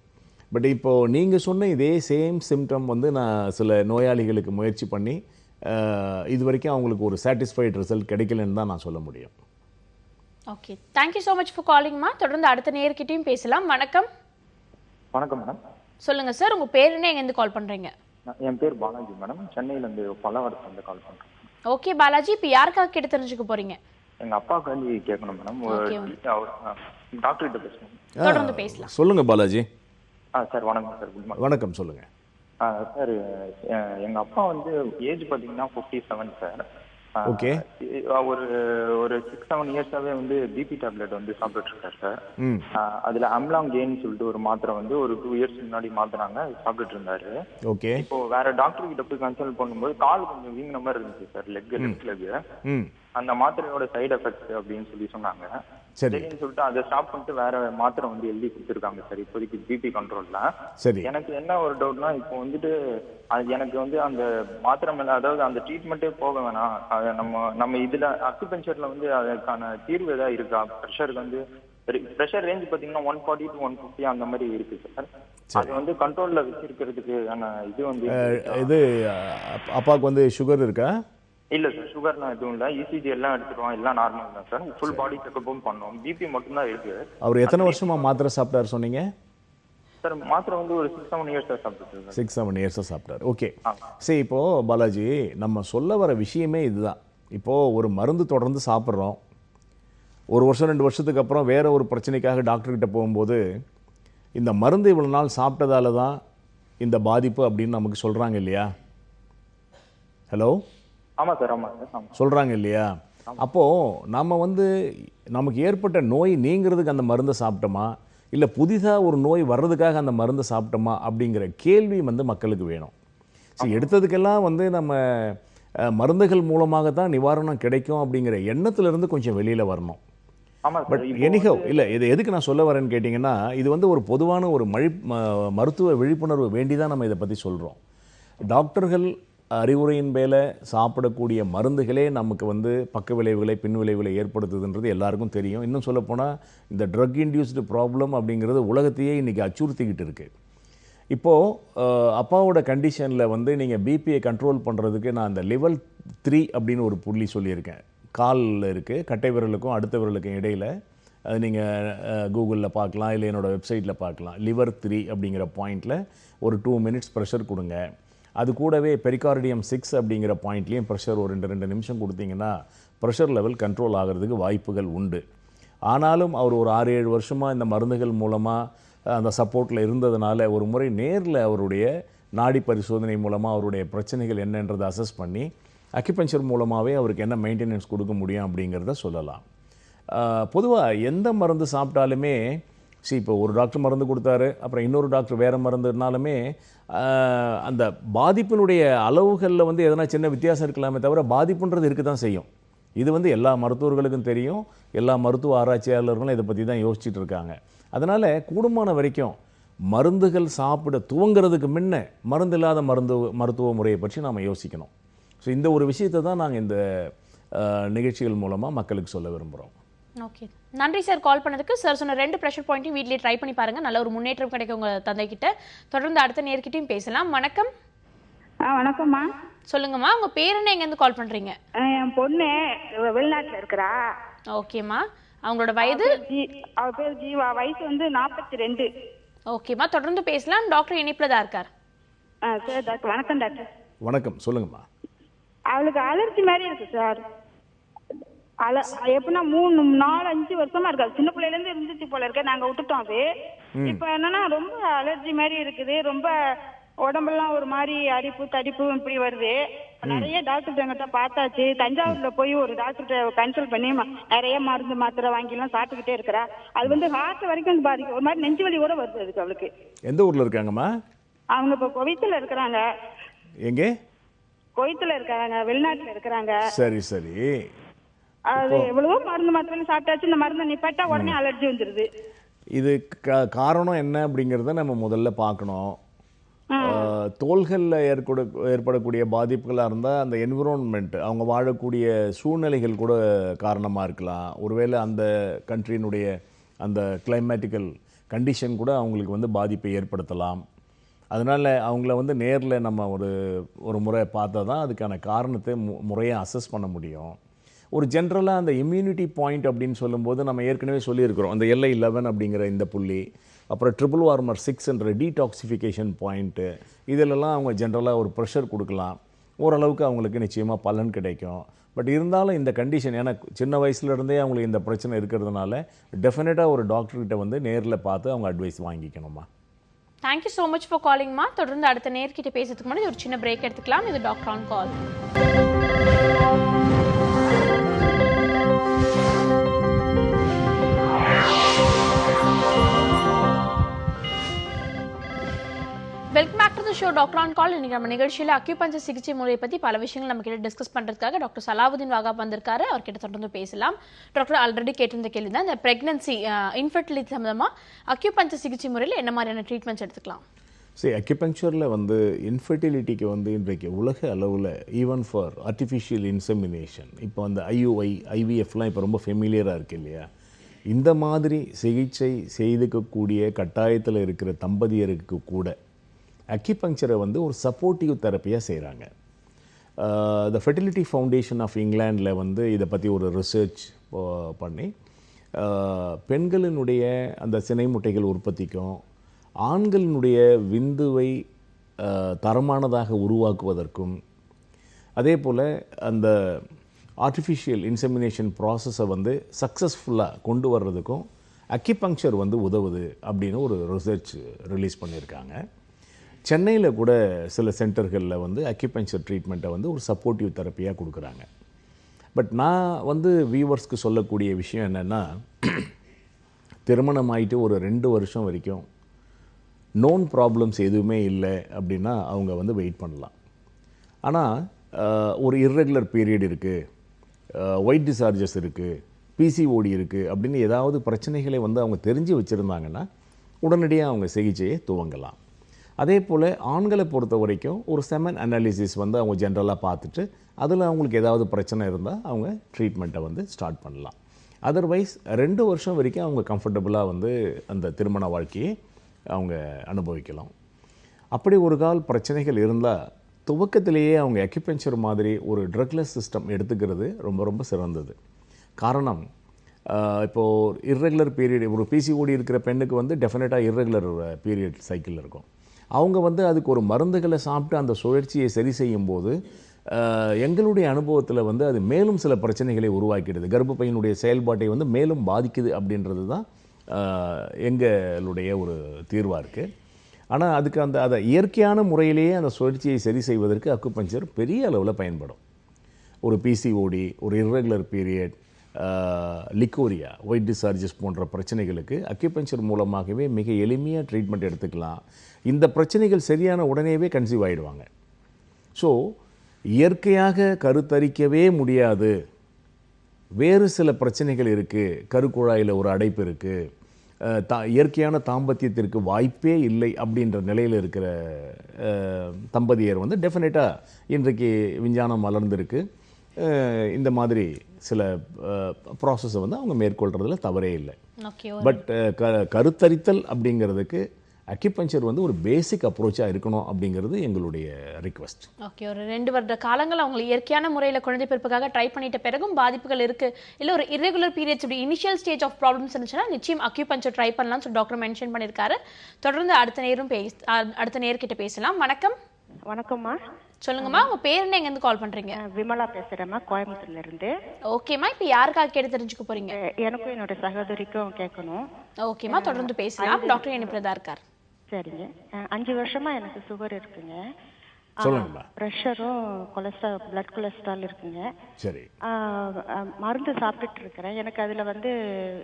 பட் இப்போது நீங்கள் சொன்ன இதே சேம் சிம்டம் நான் சில நோயாளிகளுக்கு முயற்சி பண்ணி இது வரைக்கும் அவங்களுக்கு ஒரு சாட்டிஸ்ஃபைட் ரிசல்ட் கிடைக்கலன்னு தான் நான் சொல்ல முடியும். Okay, thank you so much for காலிங்மா. தொடர்ந்து அடுத்த நேர்கிட்டையும் பேசலாம். வணக்கம். வணக்கம் மேடம். சொல்லுங்கள் சார், உங்கள் பேர் என்ன, எங்கேருந்து கால் பண்ணுறீங்க? என் பேர் பாலாஜி மேடம், சென்னையிலேருந்து பல்லவரத்துலேருந்து கால் பண்ணுறேன். ஓகே பாலாஜி, இப்போ யாருக்காக கேட்டு தெரிஞ்சுக்க போகிறீங்க? எங்கள் அப்பாவுக்கு கேட்கணும் மேடம். டாக்டர் கிட்ட பேசணும். தொடர்ந்து பேசலாம். சொல்லுங்கள் பாலாஜி. சார் வணக்கம் சார். Good morning. வணக்கம், சொல்லுங்கள். சார், எங்கள் அப்பா ஏஜ் பார்த்தீங்கன்னா 57 சார். ஓகே. ஒரு ஒரு 6-7 இயர்ஸாவே வந்து பிபி டேப்லெட் வந்து சாப்பிட்டுட்டு இருக்காரு சார். அதுல அம்லாங் கெயின் சொல்லிட்டு ஒரு மாத்திரை வந்து ஒரு 2 இயர்ஸ் முன்னாடி மாத்தினாங்க, சாப்பிட்டுட்டு இருந்தாரு. ஓகே. இப்போ வேற டாக்டர் கிட்ட போய் கன்சல்ட் பண்ணும்போது கால் கொஞ்சம் வீங்கின மாதிரி இருந்துச்சு சார், லெஃப்ட் லெக். அந்த மாத்திரையோட சைடு எஃபெக்ட் அப்படின்னு சொல்லி சொன்னாங்க. சரின்னு சொல்லிட்டு அதை ஸ்டாப் பண்ணிட்டு வேற மாத்திரை வந்து எழுதி கொடுத்துருக்காங்க சார் இப்போதைக்கு பிபி கண்ட்ரோல்ல. சரி. எனக்கு என்ன ஒரு டவுட்னா, இப்போ வந்துட்டு அது எனக்கு வந்து அந்த மாத்திரை மேல, அதாவது அந்த ட்ரீட்மெண்ட்டே போக வேணாம், அதை நம்ம இதுல அக்குபஞ்சர்ல வந்து அதுக்கான தீர்வு ஏதாவது இருக்கா? ப்ரெஷருக்கு வந்து ப்ரெஷர் ரேஞ்ச் பாத்தீங்கன்னா 140 to 150 அந்த மாதிரி இருக்கு சார். அது வந்து கண்ட்ரோல்ல வச்சிருக்கிறதுக்கு இது வந்து இது அப்பாவுக்கு வந்து சுகர் இருக்கா? இல்ல சார், சுகர்லாம் எதுவும் இல்ல. இசிஜி எல்லாம் எடுத்துருவோம், எல்லாம் நார்மல் தான் சார். ஃபுல் பாடி செக்கப்பும் பண்ணோம். பிபி மட்டும் தான் இருக்கு. அவர் எத்தனை வருஷமா மாத்திரை சாப்பிட்டாரு சொன்னீங்க? சார் மாத்திரை வந்து ஒரு 6-7 இயர்ஸா சாப்பிட்டுருக்காரு. 6-7 இயர்ஸா சாப்பிட்டாரு. ஓகே. சரி, இப்போ பாலாஜி நம்ம சொல்ல வர விஷயமே இதுதான். இப்போ ஒரு மருந்து தொடர்ந்து சாப்பிட்றோம், 1 வருஷம் 2 வருஷத்துக்கு அப்புறம் வேற ஒரு பிரச்சனைக்காக டாக்டர்கிட்ட போகும்போது இந்த மருந்து இவ்வளோ நாள் சாப்பிட்டதால தான் இந்த பாதிப்பு அப்படின்னு நமக்கு சொல்கிறாங்க இல்லையா? ஹலோ. ஆமாம் சார், ஆமாம் சார், சொல்கிறாங்க இல்லையா? அப்போது நம்ம வந்து நமக்கு ஏற்பட்ட நோய் நீங்கிறதுக்கு அந்த மருந்தை சாப்பிட்டோமா, இல்லை புதிதாக ஒரு நோய் வர்றதுக்காக அந்த மருந்தை சாப்பிட்டோமா அப்படிங்கிற கேள்வி வந்து மக்களுக்கு வேணும். சரி, எடுத்ததுக்கெல்லாம் வந்து நம்ம மருந்துகள் மூலமாக தான் நிவாரணம் கிடைக்கும் அப்படிங்கிற எண்ணத்துலேருந்து கொஞ்சம் வெளியில் வரணும். பட் எனிஹோ இல்லை, இது எதுக்கு நான் சொல்ல வரேன்னு கேட்டிங்கன்னா, இது வந்து ஒரு பொதுவான ஒரு மருத்துவ விழிப்புணர்வு வேண்டி தான் நம்ம இதை பற்றி சொல்கிறோம். டாக்டர்கள் அறிவுரையின் மேலே சாப்பிடக்கூடிய மருந்துகளே நமக்கு வந்து பக்க விளைவுகளை பின் விளைவுகளை ஏற்படுத்துதுன்றது எல்லாருக்கும் தெரியும். இன்னும் சொல்லப்போனால் இந்த ட்ரக் இன்டியூஸ்டு ப்ராப்ளம் அப்படிங்கிறது உலகத்தையே இன்றைக்கி அச்சுறுத்திக்கிட்டு இருக்குது. இப்போது அப்பாவோட கண்டிஷனில் வந்து நீங்கள் பிபியை கண்ட்ரோல் பண்ணுறதுக்கு நான் அந்த லெவல் 3 அப்படின்னு ஒரு புள்ளி சொல்லியிருக்கேன். காலில் இருக்குது, கட்டை விரலுக்கும் அடுத்த விரலுக்கும் இடையில். அது நீங்கள் கூகுளில் பார்க்கலாம், இல்லை என்னோடய வெப்சைட்டில் பார்க்கலாம். லிவர் 3 அப்படிங்கிற பாயிண்டில் ஒரு 2 மினிட்ஸ் ப்ரெஷர் கொடுங்க. அது கூடவே பெரிகார்டியம் 6 அப்படிங்கிற பாயிண்ட்லேயும் ப்ரெஷர் ஒரு 2 நிமிஷம் கொடுத்தீங்கன்னா ப்ரெஷர் லெவல் கண்ட்ரோல் ஆகிறதுக்கு வாய்ப்புகள் உண்டு. ஆனாலும் அவர் ஒரு 6-7 வருஷமாக இந்த மருந்துகள் மூலமாக அந்த சப்போர்ட்டில் இருந்ததுனால ஒரு முறை நேரில் அவருடைய நாடி பரிசோதனை மூலமாக அவருடைய பிரச்சனைகள் என்னன்றதை அசஸ் பண்ணி அக்யூபஞ்சர் மூலமாகவே அவருக்கு என்ன மெயின்டெனன்ஸ் கொடுக்க முடியும் அப்படிங்கிறத சொல்லலாம். பொதுவாக எந்த மருந்து சாப்பிட்டாலுமே இப்போ ஒரு டாக்டர் மருந்து கொடுத்தாரு, அப்புறம் இன்னொரு டாக்டர் வேறு மருந்துனாலுமே அந்த பாதிப்பினுடைய அளவுகளில் வந்து எதனா சின்ன வித்தியாசம் இருக்கலாமே தவிர பாதிப்புன்றது இருக்க தான் செய்யும். இது வந்து எல்லா மருத்துவர்களுக்கும் தெரியும், எல்லா மருத்துவ ஆராய்ச்சியாளர்களும் இதை பற்றி தான் யோசிச்சுட்டு இருக்காங்க. அதனால் கூடுமான வரைக்கும் மருந்துகள் சாப்பிட துவங்கிறதுக்கு முன்ன மருந்து இல்லாத மருத்துவ முறையை பற்றி நாம் யோசிக்கணும். ஸோ இந்த ஒரு விஷயத்தை தான் நாங்கள் இந்த நிகழ்ச்சிகள் மூலமாக மக்களுக்கு சொல்ல விரும்புகிறோம். ஓகே, நன்றி சார் கால் பண்ணதுக்கு. சார் சொன்ன 2 ப்ரெஷர் பாயிண்ட்டையும் வீட்லேயே ட்ரை பண்ணி பாருங்கள், நல்ல ஒரு முன்னேற்றம் கிடைக்கும் உங்கள் தந்தைக்கிட்ட. தொடர்ந்து அடுத்த நேர்கிட்டையும் பேசலாம். வணக்கம். வணக்கம்மா. சொல்லுங்கம்மா, உங்கள் பேர் என்ன, எங்கேருந்து கால் பண்ணுறீங்க? என் பொண்ணு வெளிநாட்டில் இருக்கிறா. ஓகேம்மா, அவங்களோட வயது? அவ பேர் ஜீவா, வயசு வந்து 42. ஓகேம்மா, தொடர்ந்து பேசலாம். டாக்டர் இணைப்பில் தான் இருக்கார். சரி டாக்டர். வணக்கம் டாக்டர். வணக்கம், சொல்லுங்கம்மா. அவளுக்கு அலர்ஜி மாதிரி இருக்கு சார். எப்படின்னா 3-4-5 வருஷமா இருக்காது. சின்ன பிள்ளைல இருந்து இருந்துச்சு போல இருக்க, நாங்க விட்டுட்டோம். அது இப்ப என்னன்னா ரொம்ப அலர்ஜி மாதிரி இருக்குது. ரொம்ப உடம்பெல்லாம் ஒரு மாதிரி அரிப்பு தடிப்பு இப்படி வருது. நிறைய டாக்டர் எங்கிட்ட பார்த்தாச்சு. தஞ்சாவூர்ல போய் ஒரு டாக்டர்கிட்ட கன்சல்ட் பண்ணி நிறைய மருந்து மாத்திரை வாங்கி எல்லாம் சாப்பிட்டுக்கிட்டே இருக்கிறா. அது வந்து ஹார்ட் வரைக்கும் பாதிக்கும். ஒரு மாதிரி நெஞ்சு வலி கூட வருது அதுக்கு. அவளுக்கு எந்த ஊர்ல இருக்காங்கம்மா? அவங்க இப்ப குவைத்துல இருக்கிறாங்க. எங்கே? குவைத்துல இருக்காங்க, வெளிநாட்டுல இருக்கிறாங்க. சரி சரி. அது எவ்வளவோ மருந்து மாத்திரை சாப்பிட்டாச்சு, இந்த மருந்தை நிப்பாட்டா உடனே அலர்ஜி வந்துருது. இது காரணம் என்ன அப்படிங்கிறத நம்ம முதல்ல பார்க்கணும். தோள்களில் ஏற்படக்கூடிய பாதிப்புகளாக இருந்தால் அந்த என்விரான்மெண்ட், அவங்க வாழக்கூடிய சூழ்நிலைகள் கூட காரணமாக இருக்கலாம். ஒருவேளை அந்த கண்ட்ரியினுடைய அந்த கிளைமேட்டிக்கல் கண்டிஷன் கூட அவங்களுக்கு வந்து பாதிப்பை ஏற்படுத்தலாம். அதனால் அவங்கள வந்து நேரில் நம்ம ஒரு முறை பார்த்தா தான் அதுக்கான காரணத்தை முறையாக அசஸ் பண்ண முடியும். ஒரு ஜென்ரலாக அந்த இம்யூனிட்டி பாயிண்ட் அப்படின்னு சொல்லும்போது நம்ம ஏற்கனவே சொல்லியிருக்கிறோம், அந்த LI11 அப்படிங்கிற இந்த புள்ளி, அப்புறம் ட்ரிபிள் வார்மர் 6என்ற டீடாக்சிஃபிகேஷன் பாயிண்ட்டு, இதிலெல்லாம் அவங்க ஜென்ரலாக ஒரு ப்ரெஷர் கொடுக்கலாம். ஓரளவுக்கு அவங்களுக்கு நிச்சயமாக பலன் கிடைக்கும். பட் இருந்தாலும் இந்த கண்டிஷன், ஏன்னா சின்ன வயசுலேருந்தே அவங்களுக்கு இந்த பிரச்சனை இருக்கிறதுனால டெஃபினட்டாக ஒரு டாக்டர்கிட்ட வந்து நேரில் பார்த்து அவங்க அட்வைஸ் வாங்கிக்கணுமா. தேங்க்யூ ஸோ மச் ஃபார் காலிங்மா. தொடர்ந்து அடுத்த நேர்கிட்ட பேசுறதுக்கு முன்னாடி ஒரு சின்ன பிரேக் எடுத்துக்கலாம். இது doctor on call. Doctor on call. இன்னைக்கு நம்ம நிகழ்ச்சியில் அக்யூபஞ்சர் சிகிச்சை முறையை பற்றி பல விஷயங்கள் நம்ம கிட்ட டிஸ்கஸ் பண்ணுறதுக்காக டாக்டர் சலாவுதீன் வாகா வந்திருக்காரு. அவர்கிட்ட தொடர்ந்து பேசலாம். டாக்டர் ஆல்ரெடி கேட்டிருந்த கேள்வி தான், இந்த பிரெக்னன்சி இன்ஃபர்டிலிட்டி சம்மந்தமாக அக்யூபஞ்சர் சிகிச்சை முறையில் என்ன மாதிரியான ட்ரீட்மெண்ட்ஸ் எடுத்துக்கலாம்? சரி, அக்யூபங்க்சரில் வந்து இன்ஃபர்டிலிட்டிக்கு வந்து இன்றைக்கு உலக அளவில் ஈவன் ஃபார் ஆர்டிஃபிஷியல் இன்செமினேஷன், இப்போ அந்த IUI IVFலாம் இப்போ ரொம்ப ஃபெமிலியராக இருக்குது இல்லையா? இந்த மாதிரி சிகிச்சை செய்துக்கக்கூடிய கட்டாயத்தில் இருக்கிற தம்பதியருக்கு கூட அக்யூபங்க்சரை வந்து ஒரு சப்போர்ட்டிவ் தெரப்பியாக செய்கிறாங்க. த ஃபெர்டிலிட்டி ஃபவுண்டேஷன் ஆஃப் இங்கிலாண்டில் வந்து இதை பற்றி ஒரு ரிசர்ச் பண்ணி பெண்களினுடைய அந்த சினை முட்டைகள் உற்பத்திக்கும் ஆண்களினுடைய விந்துவை தரமானதாக உருவாக்குவதற்கும் அதே போல் அந்த ஆர்டிஃபிஷியல் இன்செமினேஷன் ப்ராசஸை வந்து சக்ஸஸ்ஃபுல்லாக கொண்டு வர்றதுக்கும் அக்யூபங்க்சர் வந்து உதவுது அப்படின்னு ஒரு ரிசர்ச் ரிலீஸ் பண்ணியிருக்காங்க. சென்னையில் கூட சில சென்டர்களில் வந்து அக்யூபங்க்சர் ட்ரீட்மெண்ட்டை வந்து ஒரு சப்போர்ட்டிவ் தெரப்பியாக கொடுக்குறாங்க. பட் நான் வந்து வியூவர்ஸ்க்கு சொல்லக்கூடிய விஷயம் என்னென்னா, திருமணம் ஆகிட்டு ஒரு 2 வருஷம் வரைக்கும் நோன் ப்ராப்ளம்ஸ் எதுவுமே இல்லை அப்படின்னா அவங்க வந்து வெயிட் பண்ணலாம். ஆனால் ஒரு இர்ரெகுலர் பீரியட் இருக்குது, ஒயிட் டிசார்ஜஸ் இருக்குது, PCOD இருக்குது அப்படின்னு ஏதாவது பிரச்சனைகளை வந்து அவங்க தெரிஞ்சு வச்சுருந்தாங்கன்னா உடனடியாக அவங்க சிகிச்சையை துவங்கலாம். அதே போல் ஆண்களை பொறுத்த வரைக்கும் ஒரு செமன் அனாலிசிஸ் வந்து அவங்க ஜென்ரலாக பார்த்துட்டு அதில் அவங்களுக்கு ஏதாவது பிரச்சனை இருந்தால் அவங்க ட்ரீட்மெண்ட்டை வந்து ஸ்டார்ட் பண்ணலாம். அதர்வைஸ் 2 வருஷம் வரைக்கும் அவங்க கம்ஃபர்டபுளாக வந்து அந்த திருமண வாழ்க்கையை அவங்க அனுபவிக்கலாம். அப்படி ஒரு கால் பிரச்சனைகள் இருந்தால் துவக்கத்திலேயே அவங்க அக்யூபங்க்சர் மாதிரி ஒரு ட்ரக்லெஸ் சிஸ்டம் எடுத்துக்கிறது ரொம்ப ரொம்ப சிறந்தது. காரணம், இப்போது இர்ரெகுலர் பீரியட், ஒரு PCOD இருக்கிற பெண்ணுக்கு வந்து டெஃபினட்டாக இர்ரெகுலர் பீரியட் சைக்கிள் இருக்கும். அவங்க வந்து அதுக்கு ஒரு மருந்துகளை சாப்பிட்டு அந்த சுழற்சியை சரி செய்யும்போது எங்களுடைய அனுபவத்தில் வந்து அது மேலும் சில பிரச்சனைகளை உருவாக்கிடுது, கர்ப்பப்பையினுடைய செயல்பாட்டை வந்து மேலும் பாதிக்குது அப்படின்றது தான் எங்களுடைய ஒரு தீர்வாக இருக்குது. ஆனால் அதுக்கு அதை இயற்கையான முறையிலேயே அந்த சுழற்சியை சரி செய்வதற்கு அக்குபஞ்சர் பெரிய அளவில் பயன்படும். ஒரு PCOD, ஒரு இர்ரெகுலர் பீரியட், லிக்கோரியா, ஒயிட் டிசார்ஜஸ் போன்ற பிரச்சனைகளுக்கு அக்யூபங்க்சர் மூலமாகவே மிக எளிமையாக ட்ரீட்மெண்ட் எடுத்துக்கலாம். இந்த பிரச்சனைகள் சரியான உடனேவே கன்சீவ் ஆகிடுவாங்க. ஸோ இயற்கையாக கருத்தரிக்கவே முடியாது, வேறு சில பிரச்சனைகள் இருக்குது, கருக்குழாயில் ஒரு அடைப்பு இருக்குது, இயற்கையான தாம்பத்தியத்திற்கு வாய்ப்பே இல்லை அப்படின்ற நிலையில் இருக்கிற தம்பதியர் வந்து டெஃபினட்டாக இன்றைக்கு விஞ்ஞானம் வளர்ந்துருக்கு, இந்த மாதிரி சில ப்ராசஸை வந்து அவங்க மேற்கொள்கிறதுல தவறே இல்லை. பட் கருத்தரித்தல் அப்படிங்கிறதுக்கு அக்யூபங்க்சர் வந்து ஒரு பேசிக் அப்ரோச்சாக இருக்கணும் அப்படிங்கிறது எங்களுடைய ரிக்வெஸ்ட். ஓகே, ஒரு 2 வருட காலங்கள் அவங்க இயற்கையான முறையில் குழந்தை பிறப்புக்காக ட்ரை பண்ணிட்ட பிறகும் பாதிப்புகள் இருக்குது, இல்லை ஒரு இர்ரெகுலர் பீரியட்ஸ் இப்படி இனிஷியல் ஸ்டேஜ் ஆஃப் ப்ராப்ளம்ஸ் இருந்துச்சுன்னா நிச்சயம் அக்யூபங்க்சர் ட்ரை பண்ணலாம்னு சொல்லி டாக்டர் மென்ஷன் பண்ணியிருக்காரு. தொடர்ந்து அடுத்த நேர்கிட்ட பேசலாம். வணக்கம். வணக்கம்மா. சொல்லுங்கம்மா, உங்க பேர் என்ன, எங்கேருந்து கால் பண்றீங்க? விமலா பேசுறேம்மா, கோயம்புத்தூர்ல இருந்து. ஓகேம்மா, இப்போ யாருக்காக கேட்டு தெரிஞ்சுக்க போறீங்க? எனக்கும் என்னோட சகோதரிக்கும் கேட்கணும். ஓகேம்மா, தொடர்ந்து பேசலாம். டாக்டர் இனிப்பிரதா இருக்கார். சரிங்க. 5 வருஷமா எனக்கு சுகர் இருக்குங்க. சொல்லுங்கம்மா. ப்ரெஷரும் பிளட் கொலஸ்ட்ரால் இருக்குங்க. சரி. மருந்து சாப்பிட்டுட்டு இருக்கிறேன். எனக்கு அதுல வந்து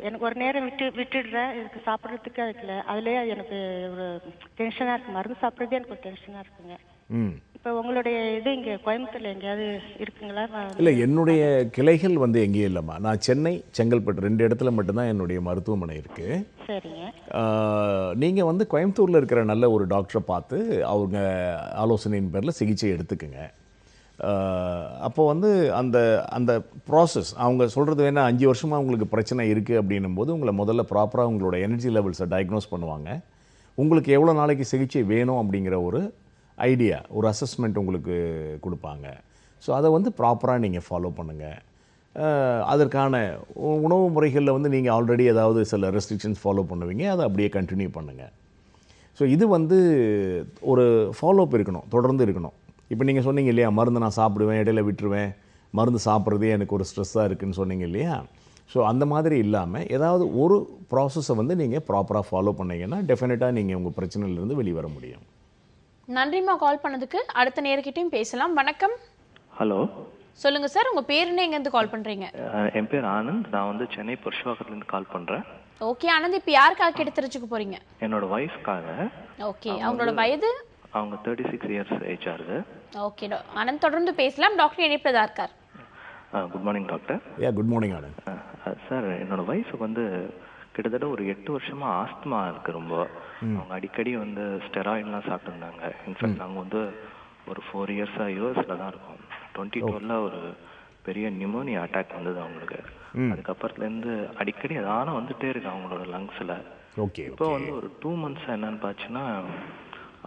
எனக்கு ஒரு நேரம் விட்டுடுறேன், எனக்கு சாப்பிட்றதுக்கு அதுலயே எனக்கு ஒரு டென்ஷனா இருக்கு. மருந்து சாப்பிட்றதே எனக்கு ஒரு டென்ஷனா இருக்குங்க. இப்போ உங்களுடைய இது இங்கே கோயம்புத்தூர்ல எங்கேயாவது இருக்குங்களா? இல்லை, என்னுடைய கிளைகள் வந்து எங்கேயும் இல்லைம்மா. நான் சென்னை, செங்கல்பட்டு 2 இடத்துல மட்டும்தான் என்னுடைய மருத்துவமனை இருக்குது. சரிங்க. நீங்கள் வந்து கோயம்புத்தூரில் இருக்கிற நல்ல ஒரு டாக்டரை பார்த்து அவங்க ஆலோசனையின் பேரில் சிகிச்சை எடுத்துக்குங்க. அப்போ வந்து அந்த அந்த ப்ராசஸ் அவங்க சொல்கிறது வேணால் 5 வருஷமாக உங்களுக்கு பிரச்சனை இருக்குது அப்படின்னும் போது உங்களை முதல்ல ப்ராப்பராக உங்களோட எனர்ஜி லெவல்ஸை டயக்னோஸ் பண்ணுவாங்க. உங்களுக்கு எவ்வளோ நாளைக்கு சிகிச்சை வேணும் அப்படிங்கிற ஒரு ஐடியா, ஒரு அசஸ்மெண்ட் உங்களுக்கு கொடுப்பாங்க. ஸோ அதை வந்து ப்ராப்பராக நீங்கள் ஃபாலோ பண்ணுங்கள். அதற்கான உணவு முறைகளில் வந்து நீங்கள் ஆல்ரெடி ஏதாவது சில ரெஸ்ட்ரிக்ஷன்ஸ் ஃபாலோ பண்ணுவீங்க, அதை அப்படியே கண்டினியூ பண்ணுங்கள். ஸோ இது வந்து ஒரு ஃபாலோஅப் இருக்கணும், தொடர்ந்து இருக்கணும். இப்போ நீங்கள் சொன்னீங்க இல்லையா, மருந்து நான் சாப்பிடுவேன், இடையில விட்டுருவேன், மருந்து சாப்பிட்றதே எனக்கு ஒரு ஸ்ட்ரெஸ்ஸாக இருக்குதுன்னு சொன்னீங்க இல்லையா. ஸோ அந்த மாதிரி இல்லாமல் ஏதாவது ஒரு ப்ராசஸை வந்து நீங்கள் ப்ராப்பராக ஃபாலோ பண்ணிங்கன்னா டெஃபினட்டாக நீங்கள் உங்கள் பிரச்சனையிலேருந்து வெளியே வர முடியும். நன்றிம்மா கால் பண்ணதுக்கு. அடுத்த நேர்கிட்டையும் பேசலாம். வணக்கம். ஹலோ, சொல்லுங்க சார், உங்க பேர் என்ன, எங்கேருந்து கால் பண்றீங்க? என் பேர் ஆனந்த். நான் வந்து சென்னை புருஷவாக்கத்துலேருந்து கால் பண்றேன். ஓகே ஆனந்த், இப்போ யாருக்காக கேட்டு தெரிஞ்சுக்க போறீங்க? என்னோட வைஃப்காக. ஓகே, அவங்களோட வயது? அவங்க 36 இயர்ஸ் ஏஜ் ஆகுது. ஓகே ஆனந்த், தொடர்ந்து பேசலாம். டாக்டர் இணைப்பில் தான் இருக்கார். Good morning doctor. Good morning Anand. Sir, என்னோட ஒய்ஃபுக்கு வந்து கிட்டத்தட்ட ஒரு 8 வருஷமா ஆஸ்துமா இருக்கு ரொம்ப. அவங்க அடிக்கடி வந்து ஸ்டெராய்ட்லாம் சாப்பிட்டுருந்தாங்க. இன்ஃபேக்ட் நாங்கள் வந்து ஒரு 4 இயர்ஸாக யூஎஸில் தான் இருக்கோம். 2012 ஒரு பெரிய நியூமோனியா அட்டாக் வந்தது அவங்களுக்கு. அதுக்கப்புறத்துலேருந்து அடிக்கடி அதான வந்துட்டே இருக்கு அவங்களோட லங்ஸில். இப்போ வந்து ஒரு 2 months என்னன்னு பார்த்துன்னா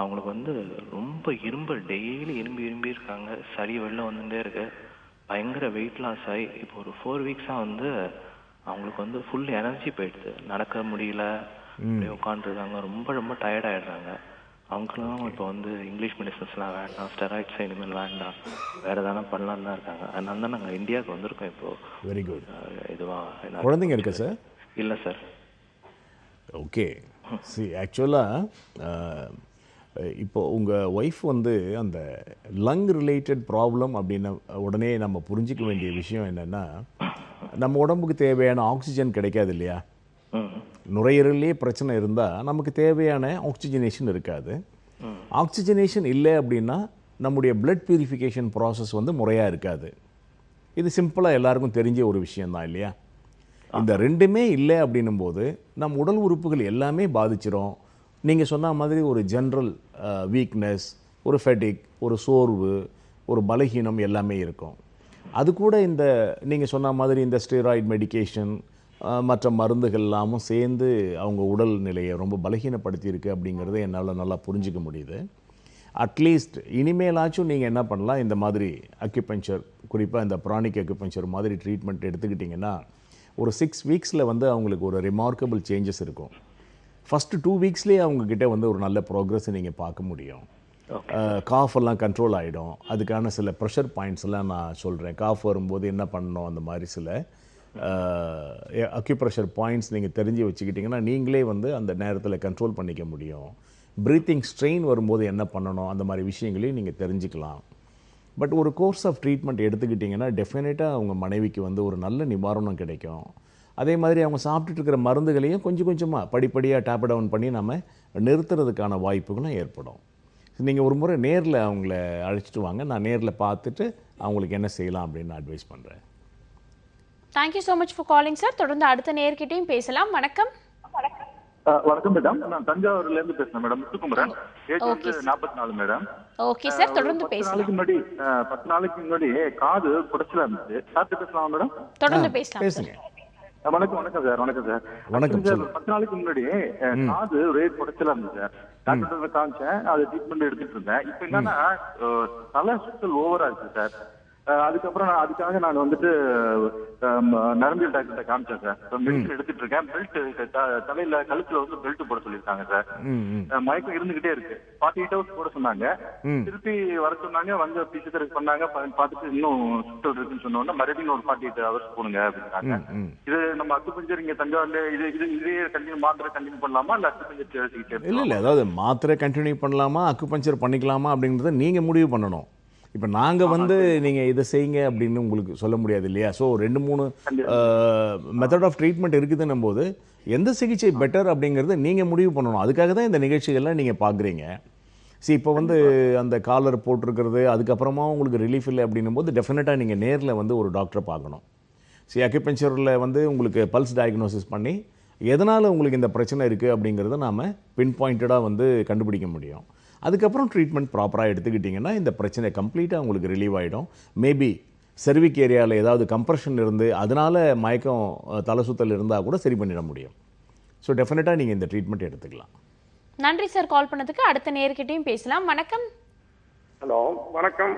அவங்களுக்கு வந்து ரொம்ப இரும்பல், டெய்லி இரும்பி இருக்காங்க. சளி வெளில வந்துட்டே இருக்கு. பயங்கர வெயிட் லாஸ் ஆகி இப்போ ஒரு 4 weeksஆக வந்து அவங்களுக்கு வந்து ஃபுல் எனர்ஜி போயிடுது. நடக்க முடியல, அப்படியே உட்காந்துருக்காங்க. ரொம்ப டயர்ட் ஆகிடுறாங்க. அவங்களும் இப்போ வந்து இங்கிலீஷ் மெடிசன்ஸ்லாம் வேண்டாம், ஸ்டெராய்ட்ஸ் இனிமேல் வேண்டாம், வேறு எதனா பண்ணலான்னு தான் இருக்காங்க. அதனால தான் நாங்கள் இந்தியாவுக்கு வந்திருக்கோம் இப்போ. Very good. இதுவாக குழந்தைங்க இருக்கா சார்? இல்லை சார். ஓகே. ஆக்சுவலாக இப்போ உங்கள் ஒய்ஃப் வந்து அந்த லங் ரிலேட்டட் ப்ராப்ளம் அப்படின்ன உடனே நம்ம புரிஞ்சிக்க வேண்டிய விஷயம் என்னென்னா, நம்ம உடம்புக்கு தேவையான ஆக்சிஜன் கிடைக்காது இல்லையா? நுரையீரல்லே பிரச்சனை இருந்தால் நமக்கு தேவையான ஆக்சிஜனேஷன் இருக்காது. ஆக்சிஜனேஷன் இல்லை அப்படின்னா நம்முடைய பிளட் பியூரிஃபிகேஷன் ப்ராசஸ் வந்து முறையாக இருக்காது. இது சிம்பிளாக எல்லாருக்கும் தெரிஞ்ச ஒரு விஷயந்தான் இல்லையா? இந்த ரெண்டுமே இல்லை அப்படின்னும் போது நம் உடல் உறுப்புகள் எல்லாமே பாதிச்சிரும். நீங்கள் சொன்ன மாதிரி ஒரு ஜென்ரல் வீக்னஸ், ஒரு ஃபெட்டிக், ஒரு சோர்வு, ஒரு பலகீனம் எல்லாமே இருக்கும். அது கூட இந்த நீங்கள் சொன்ன மாதிரி இந்த ஸ்டெராய்டு மெடிகேஷன் மற்ற மருந்துகள் எல்லாமும் சேர்ந்து அவங்க உடல் நிலையை ரொம்ப பலகீனப்படுத்தியிருக்கு அப்படிங்கிறத என்னால் நல்லா புரிஞ்சிக்க முடியுது. அட்லீஸ்ட் இனிமேலாச்சும் நீங்கள் என்ன பண்ணலாம், இந்த மாதிரி அக்யூபஞ்சர், குறிப்பாக இந்த ப்ரானிக் அக்யூபஞ்சர் மாதிரி ட்ரீட்மெண்ட் எடுத்துக்கிட்டிங்கன்னா ஒரு 6 weeksல வந்து அவங்களுக்கு ஒரு ரிமார்க்கபிள் சேஞ்சஸ் இருக்கும். ஃபஸ்ட்டு 2 weeksலேயே அவங்கக்கிட்ட வந்து ஒரு நல்ல ப்ரோக்ரஸை நீங்கள் பார்க்க முடியும். காஃப் எல்லாம் கண்ட்ரோல் ஆகிடும். அதுக்கான சில ப்ரெஷர் பாயிண்ட்ஸ் எல்லாம் நான் சொல்கிறேன். காஃப் வரும்போது என்ன பண்ணணும், அந்த மாதிரி சில அக்யூப்ரெஷர் பாயிண்ட்ஸ் நீங்கள் தெரிஞ்சு வச்சுக்கிட்டிங்கன்னா நீங்களே வந்து அந்த நேரத்தில் கண்ட்ரோல் பண்ணிக்க முடியும். ப்ரீத்திங் ஸ்ட்ரெயின் வரும்போது என்ன பண்ணணும், அந்த மாதிரி விஷயங்களையும் நீங்கள் தெரிஞ்சுக்கலாம். பட் ஒரு கோர்ஸ் ஆஃப் ட்ரீட்மெண்ட் எடுத்துக்கிட்டிங்கன்னா டெஃபினட்டாக அவங்க மனைவிக்கு வந்து ஒரு நல்ல நிவாரணம் கிடைக்கும். அதே மாதிரி அவங்க சாப்பிட்டுட்டு இருக்கிற மருந்துகளையும் கொஞ்சம் கொஞ்சமாக படிப்படியாக டேப் டவுன் பண்ணி நம்ம நிறுத்துறதுக்கான வாய்ப்புகளும் ஏற்படும். நீங்கள் ஒரு முறை நேரில் அவங்கள அழைச்சிட்டு வாங்க. நான் நேரில் பார்த்துட்டு அவங்களுக்கு என்ன செய்யலாம் அப்படின்னு அட்வைஸ் பண்ணுறேன். Thank you so much for calling sir. தொடர்ந்து அடுத்த நேர்கிட்டையும் பேசலாம். வணக்கம். வணக்கம் மேடம், நான் தஞ்சாவூர்ல இருந்து பேசுறேன் மேடம். முத்துக்குமரன். ஏஜ் வந்து 44 மேடம். ஓகே சார், தொடர்ந்து பேசலாம். 10 நாளைக்கு முன்னாடி காது குடைச்சலா இருந்துச்சு. சாப்பிட்டு பேசலாம் மேடம்? தொடர்ந்து பேசலாம். வணக்கம் சார். வணக்கம் சார். 10 நாளைக்கு முன்னாடி காது ஒரே குடைச்சலா இருந்துச்சு சார். டாக்டர் காமிச்சேன், அது ட்ரீட்மெண்ட் எடுத்துட்டு இருந்தேன். இப்ப என்னன்னா தலை சுத்தல் ஓவரா இருக்கு சார். அதுக்கப்புறம் அதுக்காக நான் வந்துட்டு நரம்பியல் டாக்டர்கிட்ட காமிச்சேன் சார். மெடிசன் எடுத்துட்டு இருக்கேன். பெல்ட் தலையில கழுத்துல வந்து பெல்ட் போட சொல்லியிருக்காங்க சார். மயக்கம் இருந்துகிட்டே இருக்கு. 48 hours போட சொன்னாங்க. திருப்பி வர சொன்னாங்க. வந்து பிசியோதெரபி பண்ணாங்க. பார்த்துட்டு இன்னும் சுத்தல் இருக்குன்னு சொன்னோன்னா மறுபடியும் ஒரு 48 hours போடுங்க அப்படின்னாங்க. இது நம்ம அக்குபஞ்சர் இங்க தஞ்சாவூர்ல இதே மாத்திரை கண்டினியூ பண்ணலாமா, இல்ல அக்குபஞ்சர் சிகிச்சை? இல்லை, அதாவது மாத்திரை கண்டினியூ பண்ணலாமா, அக்குபஞ்சர் பண்ணிக்கலாமா அப்படிங்கிறத நீங்கள் முடிவு பண்ணணும். இப்போ நாங்கள் வந்து நீங்கள் இதை செய்யுங்க அப்படின்னு உங்களுக்கு சொல்ல முடியாது இல்லையா? ஸோ 2-3 மெத்தட் ஆஃப் ட்ரீட்மெண்ட் இருக்குதுன்னும் போது எந்த சிகிச்சை பெட்டர் அப்படிங்கிறத நீங்கள் முடிவு பண்ணணும். அதுக்காக தான் இந்த நிகழ்ச்சிகள்லாம் நீங்கள் பார்க்குறீங்க. இப்போ வந்து அந்த காலர் போட்டிருக்கிறது, அதுக்கப்புறமா உங்களுக்கு ரிலீஃப் இல்லை அப்படின்னும் போது டெஃபினட்டாக நீங்கள் நேரில் வந்து ஒரு டாக்டரை பார்க்கணும். அக்யூபஞ்சரில் வந்து உங்களுக்கு பல்ஸ் டயக்னோசிஸ் பண்ணி எதனால் உங்களுக்கு இந்த பிரச்சனை இருக்குது அப்படிங்கிறத நாம் பின் பாயிண்டடாக வந்து கண்டுபிடிக்க முடியும். அதுக்கப்புறம் ட்ரீட்மெண்ட் ப்ராப்பராக எடுத்துக்கிட்டிங்கன்னா இந்த பிரச்சனை கம்ப்ளீட்டாக உங்களுக்கு ரிலீவ் ஆகிடும். மேபி செர்விக் ஏரியாவில் ஏதாவது கம்ப்ரெஷன் இருந்து அதனால் மயக்கம் தலை சுத்தல் இருந்தால் கூட சரி பண்ணிட முடியும். ஸோ டெஃபினட்டாக நீங்கள் இந்த ட்ரீட்மெண்ட் எடுத்துக்கலாம். நன்றி சார் கால் பண்ணதுக்கு. அடுத்த நேர்கிட்டையும் பேசலாம். வணக்கம். ஹலோ, வணக்கம்.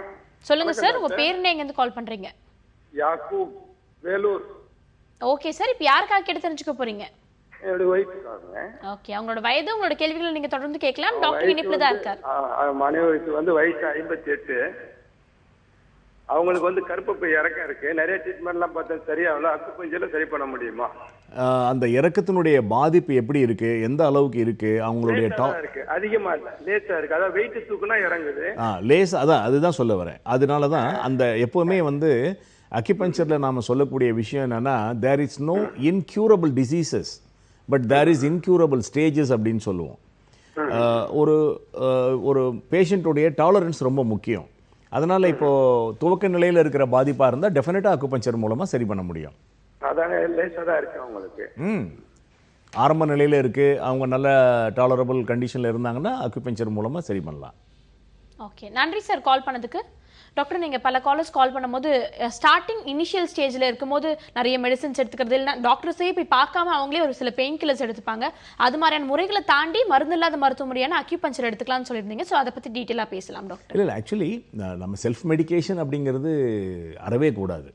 சொல்லுங்க சார், உங்க பேர் என்ன, எங்கேருந்து கால் பண்றீங்க? யாக்கூப், வேலூர். ஓகே சார், இப்போ யாருக்காக கேட்டு தெரிஞ்சுக்க போறீங்க? என்னோட ஒய்ஃப்காக. ஓகே, அவங்களோட வயது, உங்களோட கேள்விகளை நீங்க தொடர்ந்து கேட்கலாம். டாக்டர் இணைப்புல தான் இருக்கார். மனைவிக்கு வந்து வயசு 58. அவங்களுக்கு வந்து கருப்பை இறக்கம் இருக்கு. நிறைய ட்ரீட்மெண்ட்லாம் பார்த்தா சரியாகல. அக்குபஞ்சர்ல சரி பண்ண முடியுமா? அந்த இறக்கத்தினுடைய பாதிப்பு எப்படி இருக்கு, எந்த அளவுக்கு இருக்கு? அவங்களுடைய இருக்கு, அதிகமா இல்ல, லேசா இருக்கு. அதாவது வெயிட் தூக்குனா இறங்குது. லேஸ், அதுதான் சொல்ல வரேன். அதனால தான் அந்த எப்பவுமே வந்து அக்யூபஞ்சரில் நாம் சொல்லக்கூடிய விஷயம் என்னன்னா, there is no incurable diseases, but there is incurable stages அப்படின்னு சொல்லுவோம். ஒரு பேஷண்ட்டுடைய டாலரன்ஸ் ரொம்ப முக்கியம். அதனால் இப்போது துவக்க நிலையில் இருக்கிற பாதிப்பாக இருந்தால் டெஃபினட்டாக அக்குபஞ்சர் மூலமாக சரி பண்ண முடியும். அதானே லேசாக தான் இருக்கு அவங்களுக்கு. ஆரம்ப நிலையில் இருக்குது, அவங்க நல்ல டாலரபிள் கண்டிஷனில் இருந்தாங்கன்னா அக்குபஞ்சர் மூலமாக சரி பண்ணலாம். ஓகே, நன்றி சார் கால் பண்ணதுக்கு. டாக்டர், நீங்கள் பல காலர்ஸ் கால் பண்ணும்போது ஸ்டார்டிங் இனிஷியல் ஸ்டேஜில் இருக்கும்போது நிறைய மெடிசன்ஸ் எடுத்துக்கிறது இல்லைனா டாக்டர்ஸே போய் பார்க்காம அவங்களே ஒரு சில பெயின் கில்லர்ஸ் எடுத்துப்பாங்க. அது மாதிரியான முறைகளை தாண்டி மருந்து இல்லாத மருத்துவ முறையான அக்யூபஞ்சர் எடுத்துக்கலாம்னு சொல்லியிருந்தீங்க. ஸோ அதை பற்றி டீட்டெயிலாக பேசலாம் டாக்டர். இல்லை ஆக்சுவலி நம்ம செல்ஃப் மெடிகேஷன் அப்படிங்கிறது அறவே கூடாது.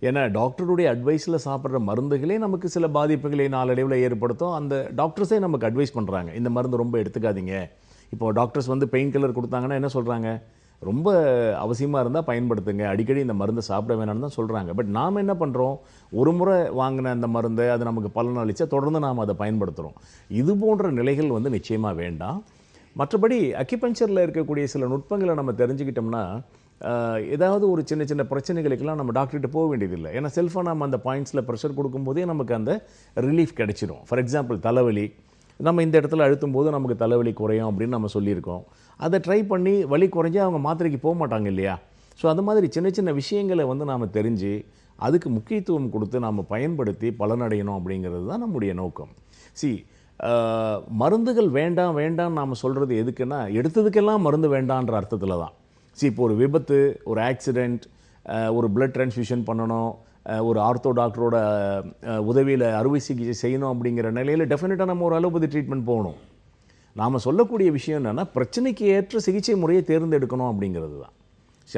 ஏன்னா டாக்டருடைய அட்வைஸில் சாப்பிட்ற மருந்துகளே நமக்கு சில பாதிப்புகளை நாளடைவில் ஏற்படுத்தும். அந்த டாக்டர்ஸே நமக்கு அட்வைஸ் பண்ணுறாங்க, இந்த மருந்து ரொம்ப எடுத்துக்காதீங்க. இப்போது டாக்டர்ஸ் வந்து பெயின் கில்லர் கொடுத்தாங்கன்னா என்ன சொல்கிறாங்க, ரொம்ப அவசியமாக இருந்தால் பயன்படுத்துங்க, அடிக்கடி இந்த மருந்தை சாப்பிட வேணாம்னு தான் சொல்கிறாங்க. பட் நாம் என்ன பண்ணுறோம், ஒரு முறை வாங்கின அந்த மருந்தை அது நமக்கு பலன் அளித்தா தொடர்ந்து நாம் அதை பயன்படுத்துகிறோம். இது போன்ற நிலைகள் வந்து நிச்சயமாக வேண்டாம். மற்றபடி அக்யூபஞ்சரில் இருக்கக்கூடிய சில நுட்பங்களை நம்ம தெரிஞ்சுக்கிட்டோம்னா ஏதாவது ஒரு சின்ன சின்ன பிரச்சனைகளுக்கெல்லாம் நம்ம டாக்டர்கிட்ட போக வேண்டியதில்லை. ஏன்னா செல்ஃபாக நம்ம அந்த பாயிண்ட்ஸில் ப்ரெஷர் கொடுக்கும்போதே நமக்கு அந்த ரிலீஃப் கிடைச்சிடும். ஃபார் எக்ஸாம்பிள் தலைவலி, நம்ம இந்த இடத்துல அழுத்தும் போது நமக்கு தலைவலி குறையும் அப்படின்னு நம்ம சொல்லியிருக்கோம். அதை ட்ரை பண்ணி வலி குறைஞ்சா அவங்க மாத்திரைக்கு போக மாட்டாங்க இல்லையா? ஸோ அந்த மாதிரி சின்ன சின்ன விஷயங்களை வந்து நாம் தெரிஞ்சு அதுக்கு முக்கியத்துவம் கொடுத்து நாம் பயன்படுத்தி பலனடையணும் அப்படிங்கிறது தான் நம்முடைய நோக்கம். மருந்துகள் வேண்டாம் வேண்டாம் நாம் சொல்கிறது எதுக்குன்னா, எடுத்ததுக்கெல்லாம் மருந்து வேண்டான்ற அர்த்தத்தில் தான். இப்போ ஒரு விபத்து, ஒரு ஆக்சிடெண்ட், ஒரு பிளட் ட்ரான்ஸ்ஃபியூஷன் பண்ணணும், ஒரு ஆர்த்தோ டாக்டரோட உதவியில் அறுவை சிகிச்சை செய்யணும் அப்படிங்கிற நிலையில் டெஃபினட்டாக நம்ம ஒரு அலோபதி ட்ரீட்மெண்ட் போகணும். நாம் சொல்லக்கூடிய விஷயம் என்னென்னா, பிரச்சனைக்கு ஏற்ற சிகிச்சை முறையை தேர்ந்தெடுக்கணும் அப்படிங்கிறது தான்.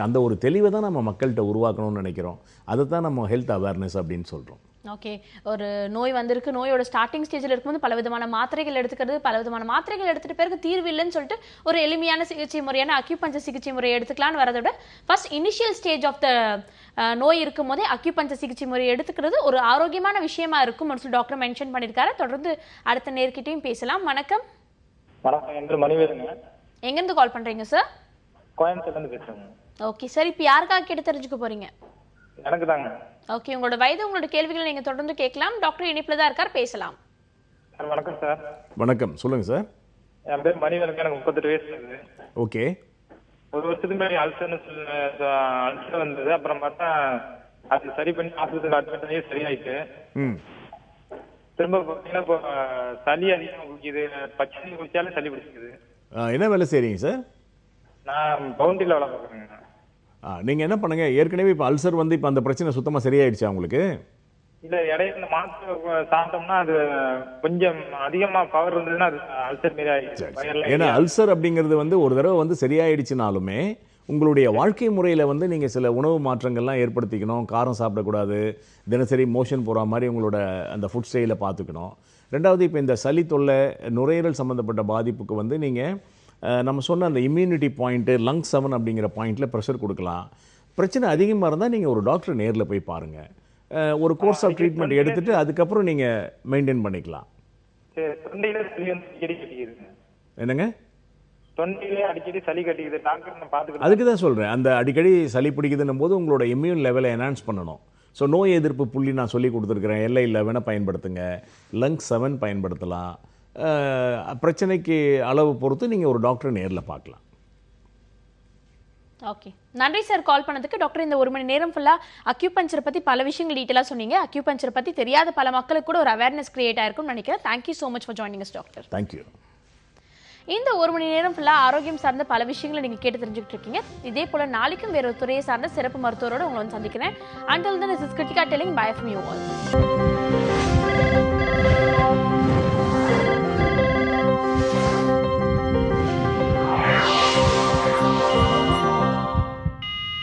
அந்த ஒரு தெளிவை தான் நம்ம மக்கள்கிட்ட உருவாக்கணும்னு நினைக்கிறோம். அதை தான் நம்ம ஹெல்த் அவேர்னஸ் அப்படின்னு சொல்கிறோம். ஓகே, ஒரு நோய் வந்திருக்கு, நோயோட ஸ்டார்டிங் ஸ்டேஜில் இருக்கும்போது பலவிதமான மாத்திரைகள் எடுத்துக்கிறது, பலவிதமான மாத்திரைகள் எடுத்துகிட்டு பிறகு தீர்வு இல்லைன்னு சொல்லிட்டு ஒரு எளிமையான சிகிச்சை முறையான அக்யூபஞ்சர் சிகிச்சை முறையை எடுத்துக்கலான்னு வரதை விட first initial stage of the நோய் இருக்கும் போதே அக்யூபஞ்சர் சிகிச்சை முறையை எடுத்துக்கிறது ஒரு ஆரோக்கியமான விஷயமா இருக்கும் சொல்லி டாக்டர் மென்ஷன் பண்ணியிருக்காரு. தொடர்ந்து அடுத்த நேர்கிட்டையும் பேசலாம். வணக்கம். வணக்கம், என் பேர் மணிவேலுங்க. எங்கேருந்து கால் பண்ணுறீங்க சார்? கோயம்புத்தூர்லேருந்து பேசுகிறேங்க. ஓகே சார், இப்போ யாருக்காக கேட்டு தெரிஞ்சுக்க போகிறீங்க? எனக்கு தாங்க. ஓகே, உங்களோட வயது, உங்களோட கேள்விகளை நீங்கள் தொடர்ந்து கேட்கலாம். டாக்டர் இணைப்பில் தான் இருக்கார், பேசலாம். சார் வணக்கம் சார். வணக்கம், சொல்லுங்கள் சார். என் பேர் மணிவேலுங்க, எனக்கு 38 வயசு இருக்குது. ஓகே. ஒரு வருஷத்துக்கு முன்னாடி அல்சர் வந்தது. அப்புறம் பார்த்தா அது சரி பண்ணி ஆஸ்பத்திரியில் அட்மிட் ஆகி சரியாயிட்டு. திரும்ப பார்த்தீங்கன்னா இப்போ சளி அதிகமாக குடிக்குது, பச்சை குடிச்சாலும் சளி பிடிச்சிக்குது. என்ன வேலை செய்கிறீங்க சார்? நான் பவுண்டரியில் வேலை பார்க்குறேங்க. நீங்கள் என்ன பண்ணுங்க, ஏற்கனவே இப்போ அல்சர் வந்து இப்போ அந்த பிரச்சனை சுத்தமாக சரியாயிடுச்சா உங்களுக்கு? இல்லை, இடையில மாத்திரை சாப்பிட்டோம்னா அது கொஞ்சம் அதிகமாக பவர் இருந்ததுன்னா அது அல்சர் மாரி ஆயிடுச்சு. ஏன்னா அல்சர் அப்படிங்கிறது வந்து ஒரு தடவை வந்து சரியாயிடுச்சுனாலுமே உங்களுடைய வாழ்க்கை முறையில் வந்து நீங்கள் சில உணவு மாற்றங்கள்லாம் ஏற்படுத்திக்கணும். காரம் சாப்பிடக்கூடாது, தினசரி மோஷன் போகிற மாதிரி உங்களோட அந்த ஃபுட் ஸ்டைலை பார்த்துக்கணும். ரெண்டாவது, இப்போ இந்த சளி தொல்லை, நுரையீரல் சம்மந்தப்பட்ட பாதிப்புக்கு வந்து நீங்கள் நம்ம சொன்ன அந்த இம்யூனிட்டி பாயிண்ட்டு லங் 7 அப்படிங்கிற பாயிண்ட்டில் ப்ரெஷர் கொடுக்கலாம். பிரச்சனை அதிகமாக இருந்தால் நீங்கள் ஒரு டாக்டர் நேரில் போய் பாருங்கள். ஒரு கோர்ஸ் ஆஃப் ட்ரீட்மெண்ட் எடுத்துகிட்டு அதுக்கப்புறம் நீங்கள் மெயின்டைன் பண்ணிக்கலாம். என்னங்க? தொண்டையிலே அடிக்கடி சளி கட்டிக்குது டாக்டர், நான் பார்த்துக்கிறேன். அதுக்கு தான் சொல்கிறேன், அந்த அடிக்கடி சளி பிடிக்குதுன்னும் போது உங்களோட இம்யூன் லெவலை என்ஹான்ஸ் பண்ணணும். ஸோ நோய் எதிர்ப்பு புள்ளி நான் சொல்லி கொடுத்துருக்குறேன், LI11 பயன்படுத்துங்க, லங் 7 பயன்படுத்தலாம். பிரச்சனைக்கு அளவு பொறுத்து நீங்கள் ஒரு டாக்டரை நேரில் பார்க்கலாம். ஓகே, நன்றி சார் கால் பண்ணதுக்கு. டாக்டர், இந்த 1 மணி நேரம் ஃபுல்லாக அக்யூபஞ்சரை பற்றி பல விஷயங்கள் டீட்டெயிலாக சொன்னீங்க. அக்யூபஞ்சரை பற்றி தெரியாத பல மக்களுக்கு கூட ஒரு அவேர்னஸ் கிரியேட் ஆயிருக்கும்னு நினைக்கிறேன். Thank you so much for joining us doctor. Thank you. இந்த 1 மணி நேரம் ஃபுல்லாக ஆரோக்கியம் சார்ந்த பல விஷயங்களை நீங்கள் கேட்டு தெரிஞ்சுக்கிட்டு இருக்கீங்க. இதே போல் நாளைக்கும் வேறு ஒரு துறையை சார்ந்த சிறப்பு மருத்துவரோடு உங்களை வந்து சந்திக்கிறேன். Until then, this is Kritika telling bye from you all.